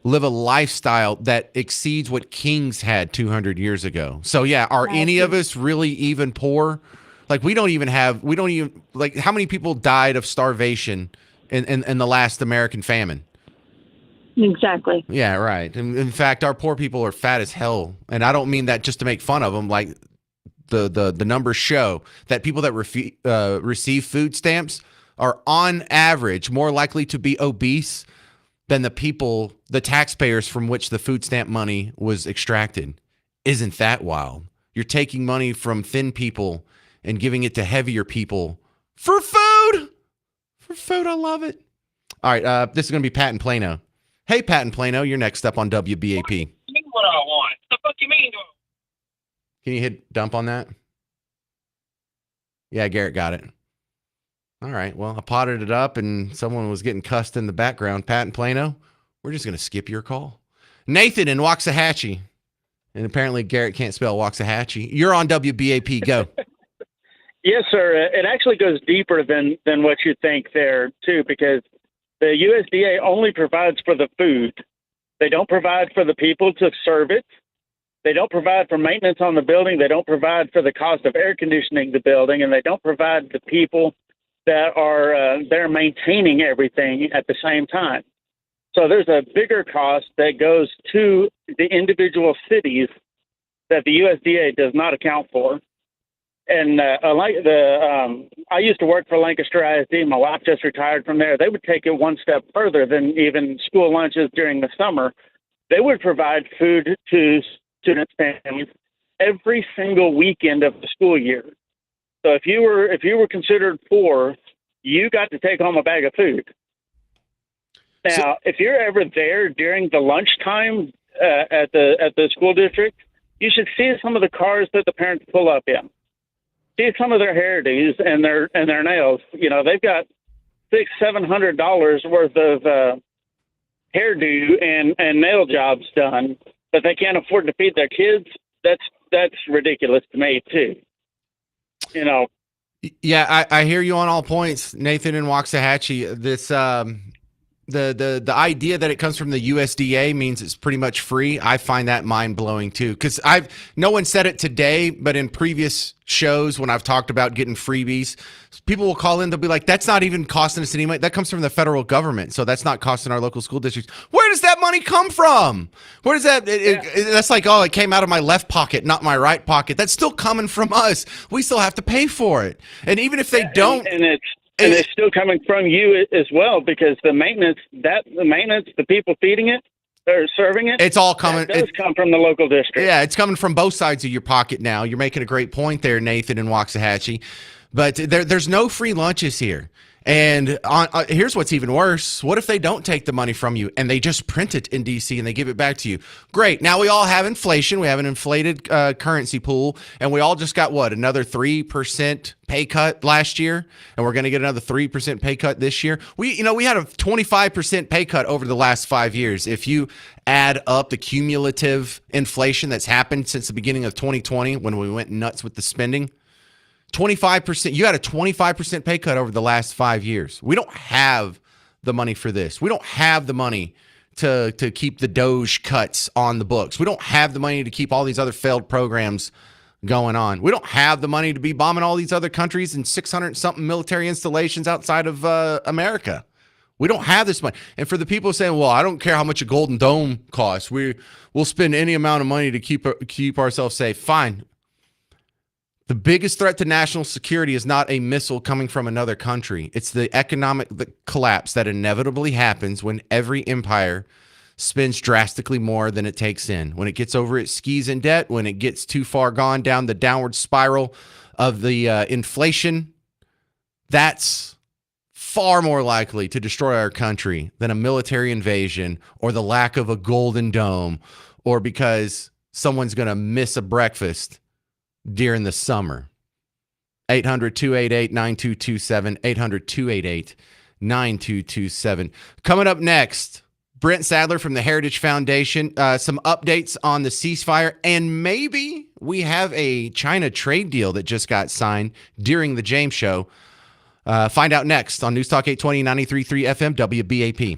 live a lifestyle that exceeds what kings had 200 years ago. So yeah, are any of us really even poor? Like we don't even like, how many people died of starvation in the last American famine? Exactly. Yeah, right. In fact, our poor people are fat as hell. And I don't mean that just to make fun of them. Like the numbers show that people that receive food stamps are on average more likely to be obese than the taxpayers from which the food stamp money was extracted. Isn't that wild? You're taking money from thin people and giving it to heavier people for food. For food, I love it. All right, this is going to be Pat in Plano. Hey, Pat in Plano, you're next up on WBAP. What I want? The fuck you mean? Can you hit dump on that? Yeah, Garrett got it. All right, well, I potted it up and someone was getting cussed in the background. Pat in Plano, we're just going to skip your call. Nathan in Waxahachie. And apparently Garrett can't spell Waxahachie. You're on WBAP. Go. Yes, sir. It actually goes deeper than what you think there, too, because the USDA only provides for the food. They don't provide for the people to serve it. They don't provide for maintenance on the building. They don't provide for the cost of air conditioning the building, and they don't provide the people that are they're maintaining everything at the same time. So there's a bigger cost that goes to the individual cities that the USDA does not account for. and I used to work for Lancaster ISD. My wife just retired from there. They would take it one step further than even school lunches during the summer. They would provide food to students' families every single weekend of the school year. So if you were considered poor, you got to take home a bag of food. Now, if you're ever there during the lunchtime at the school district, you should see some of the cars that the parents pull up in. See some of their hairdos and their nails. You know, they've got $600-700 worth of hairdo and nail jobs done, but they can't afford to feed their kids. That's ridiculous to me too. You know. Yeah, I hear you on all points, Nathan and Waxahachie. This the idea that it comes from the USDA means it's pretty much free. I find that mind blowing too, because no one said it today, but in previous shows when I've talked about getting freebies, people will call in. They'll be like, "That's not even costing us any money. That comes from the federal government, so that's not costing our local school districts." Where does that money come from? Where does that? That's like, oh, it came out of my left pocket, not my right pocket. That's still coming from us. We still have to pay for it, and even if they don't, and it's still coming from you as well, because the maintenance, the people feeding it or serving it, it's all coming. It does come from the local district. Yeah, it's coming from both sides of your pocket now. You're making a great point there, Nathan and Waxahachie. But there's no free lunches here. And here's what's even worse. What if they don't take the money from you and they just print it in D.C. and they give it back to you? Great. Now we all have inflation. We have an inflated currency pool. And we all just got, another 3% pay cut last year? And we're going to get another 3% pay cut this year? We had a 25% pay cut over the last 5 years. If you add up the cumulative inflation that's happened since the beginning of 2020 when we went nuts with the spending, 25%. You had a 25% pay cut over the last 5 years. We don't have the money for this. We don't have the money to keep the Doge cuts on the books. We don't have the money to keep all these other failed programs going on. We don't have the money to be bombing all these other countries and 600-something military installations outside of America. We don't have this money. And for the people saying, well, I don't care how much a Golden Dome costs. We'll spend any amount of money to keep ourselves safe. Fine. The biggest threat to national security is not a missile coming from another country. It's the economic collapse that inevitably happens when every empire spends drastically more than it takes in. When it gets over its skis in debt, when it gets too far gone down the downward spiral of the inflation, that's far more likely to destroy our country than a military invasion or the lack of a Golden Dome or because someone's going to miss a breakfast during the summer. 800-288-9227, 800-288-9227. Coming up next, Brent Sadler from the Heritage Foundation, some updates on the ceasefire, and maybe we have a China trade deal that just got signed during the James Show. Find out next on News Talk 820, 93.3 FM, WBAP.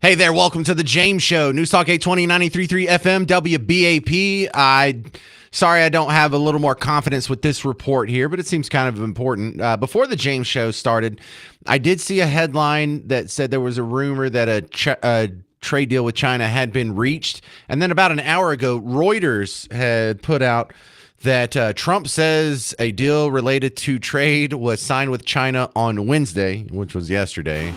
Hey there, welcome to the James Show. News Talk 820 93.3 FM WBAP. Sorry I don't have a little more confidence with this report here, but it seems kind of important. Before the James Show started, I did see a headline that said there was a rumor that a trade deal with China had been reached. And then about an hour ago, Reuters had put out that Trump says a deal related to trade was signed with China on Wednesday, which was yesterday.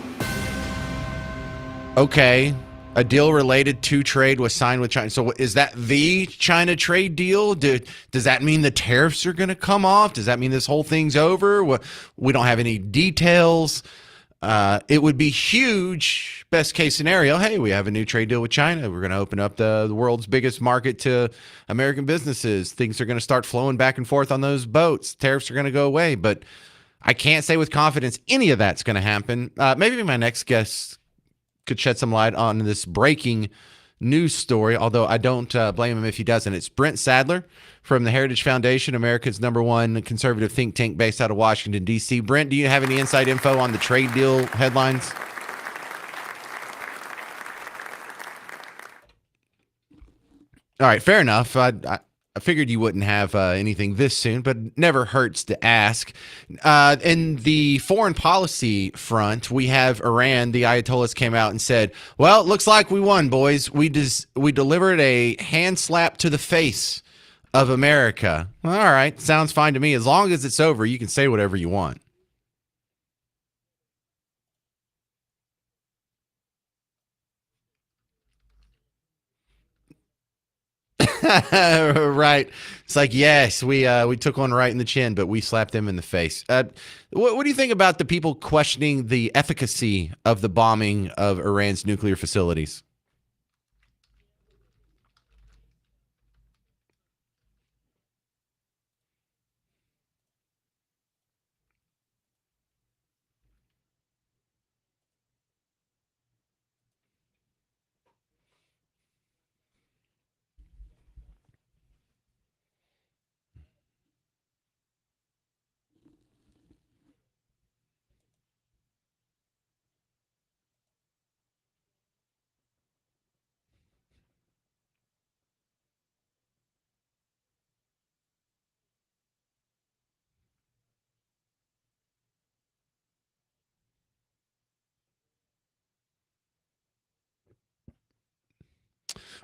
Okay, a deal related to trade was signed with China. So is that the China trade deal? Does that mean the tariffs are going to come off? Does that mean this whole thing's over? We don't have any details. It would be huge, best case scenario. Hey, we have a new trade deal with China. We're going to open up the world's biggest market to American businesses. Things are going to start flowing back and forth on those boats. Tariffs are going to go away. But I can't say with confidence any of that's going to happen. Maybe my next guest could shed some light on this breaking news story, although I don't blame him if he doesn't. It's Brent Sadler from the Heritage Foundation, America's #1 conservative think tank based out of Washington, D.C. Brent, do you have any inside info on the trade deal headlines? All right, fair enough. I figured you wouldn't have anything this soon, but never hurts to ask. In the foreign policy front, we have Iran. The Ayatollahs came out and said, well, it looks like we won, boys. We delivered a hand slap to the face of America. All right, sounds fine to me. As long as it's over, you can say whatever you want. Right. It's like, yes, we took one right in the chin, but we slapped them in the face. What do you think about the people questioning the efficacy of the bombing of Iran's nuclear facilities?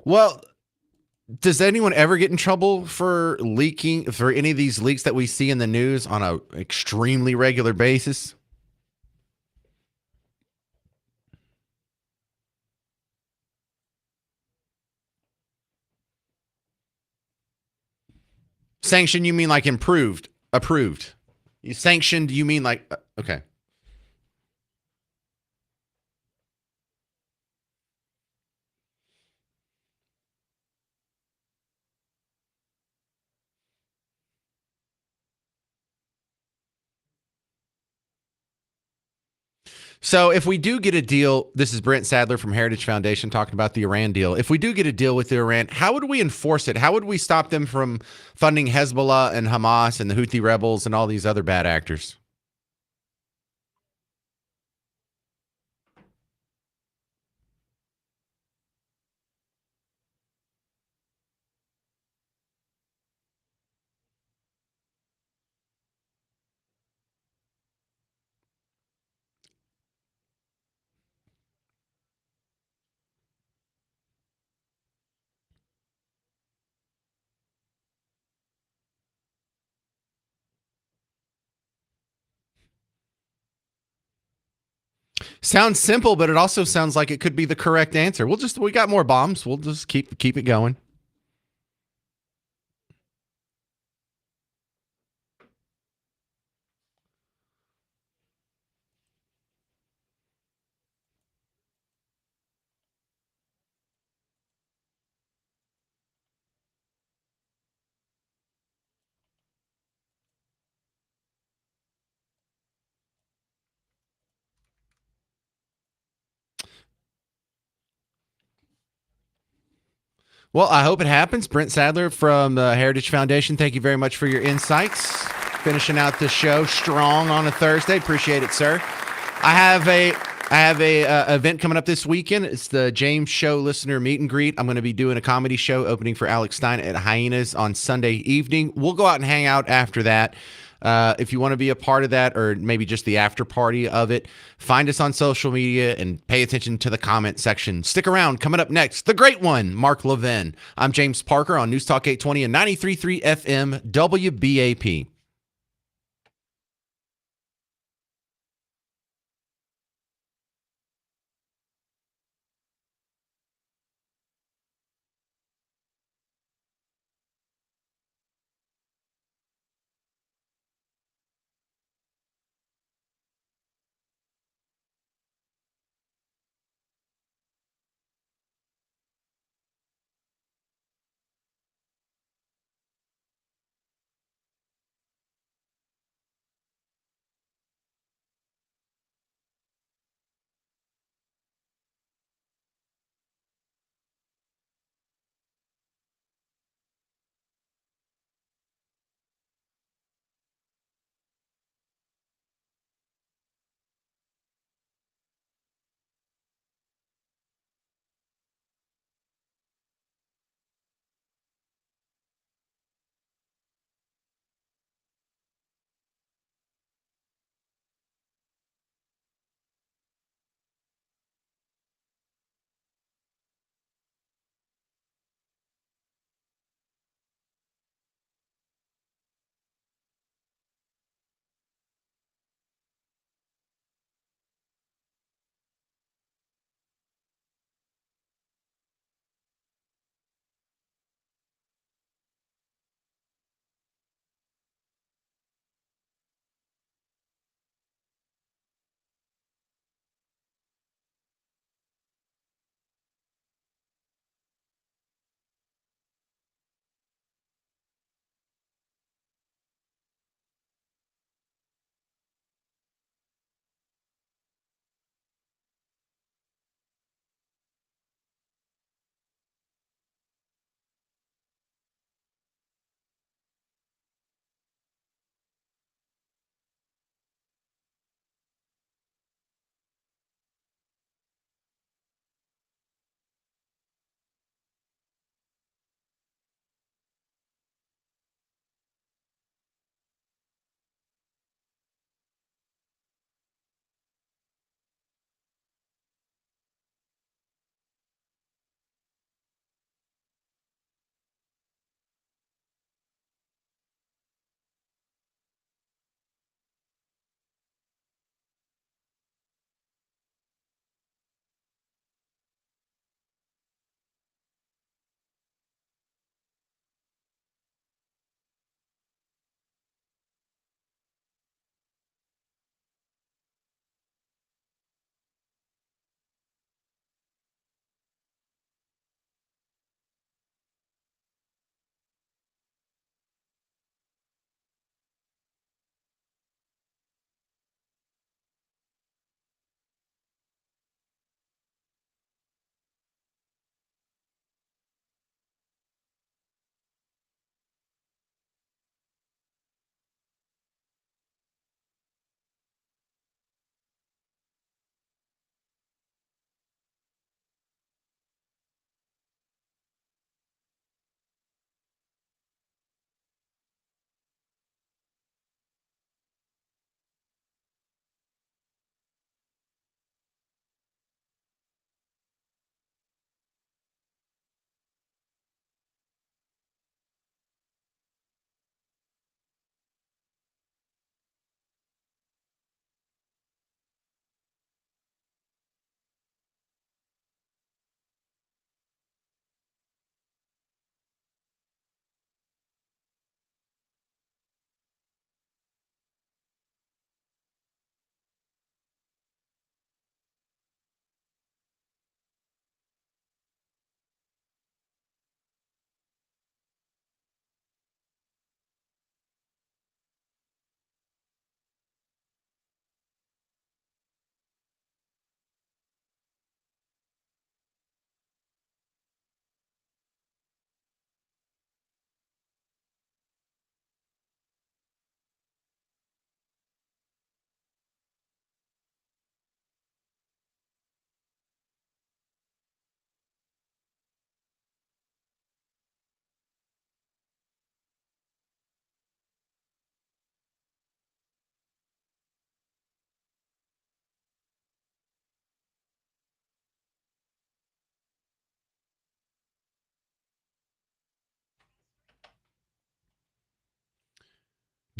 Well, does anyone ever get in trouble for leaking, for any of these leaks that we see in the news on an extremely regular basis? Sanctioned, you mean like improved, approved? You sanctioned, you mean like, okay. So if we do get a deal, this is Brent Sadler from Heritage Foundation talking about the Iran deal. If we do get a deal with Iran, how would we enforce it? How would we stop them from funding Hezbollah and Hamas and the Houthi rebels and all these other bad actors? Sounds simple, but it also sounds like it could be the correct answer. We got more bombs. We'll just keep it going. Well, I hope it happens. Brent Sadler from the Heritage Foundation, thank you very much for your insights. Finishing out the show strong on a Thursday. Appreciate it, sir. I have I have a event coming up this weekend. It's the James Show listener meet and greet. I'm going to be doing a comedy show opening for Alex Stein at Hyenas on Sunday evening. We'll go out and hang out after that. If you want to be a part of that, or maybe just the after party of it, find us on social media and pay attention to the comment section. Stick around. Coming up next, the great one, Mark Levin. I'm James Parker on News Talk 820 and 93.3 FM WBAP.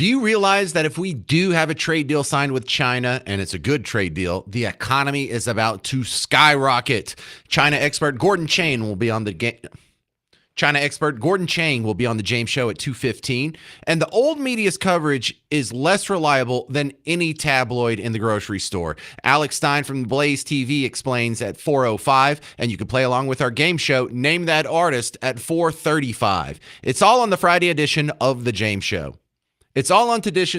Do you realize that if we do have a trade deal signed with China, and it's a good trade deal, the economy is about to skyrocket? China expert Gordon Chang will be on the James Show at 2:15, and the old media's coverage is less reliable than any tabloid in the grocery store. Alex Stein from Blaze TV explains at 4:05, and you can play along with our game show, Name That Artist, at 4:35. It's all on the Friday edition of the James Show. It's all on today's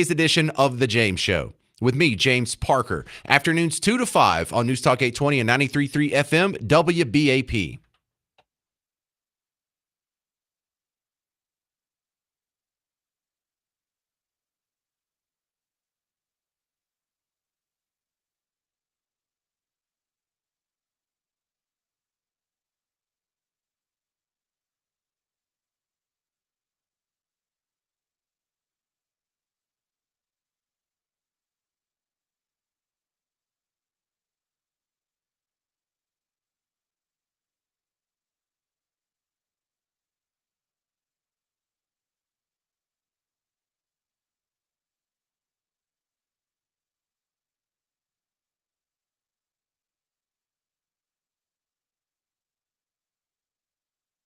edition of the James Show with me, James Parker. Afternoons 2 to 5 on News Talk 820 and 93.3 FM WBAP.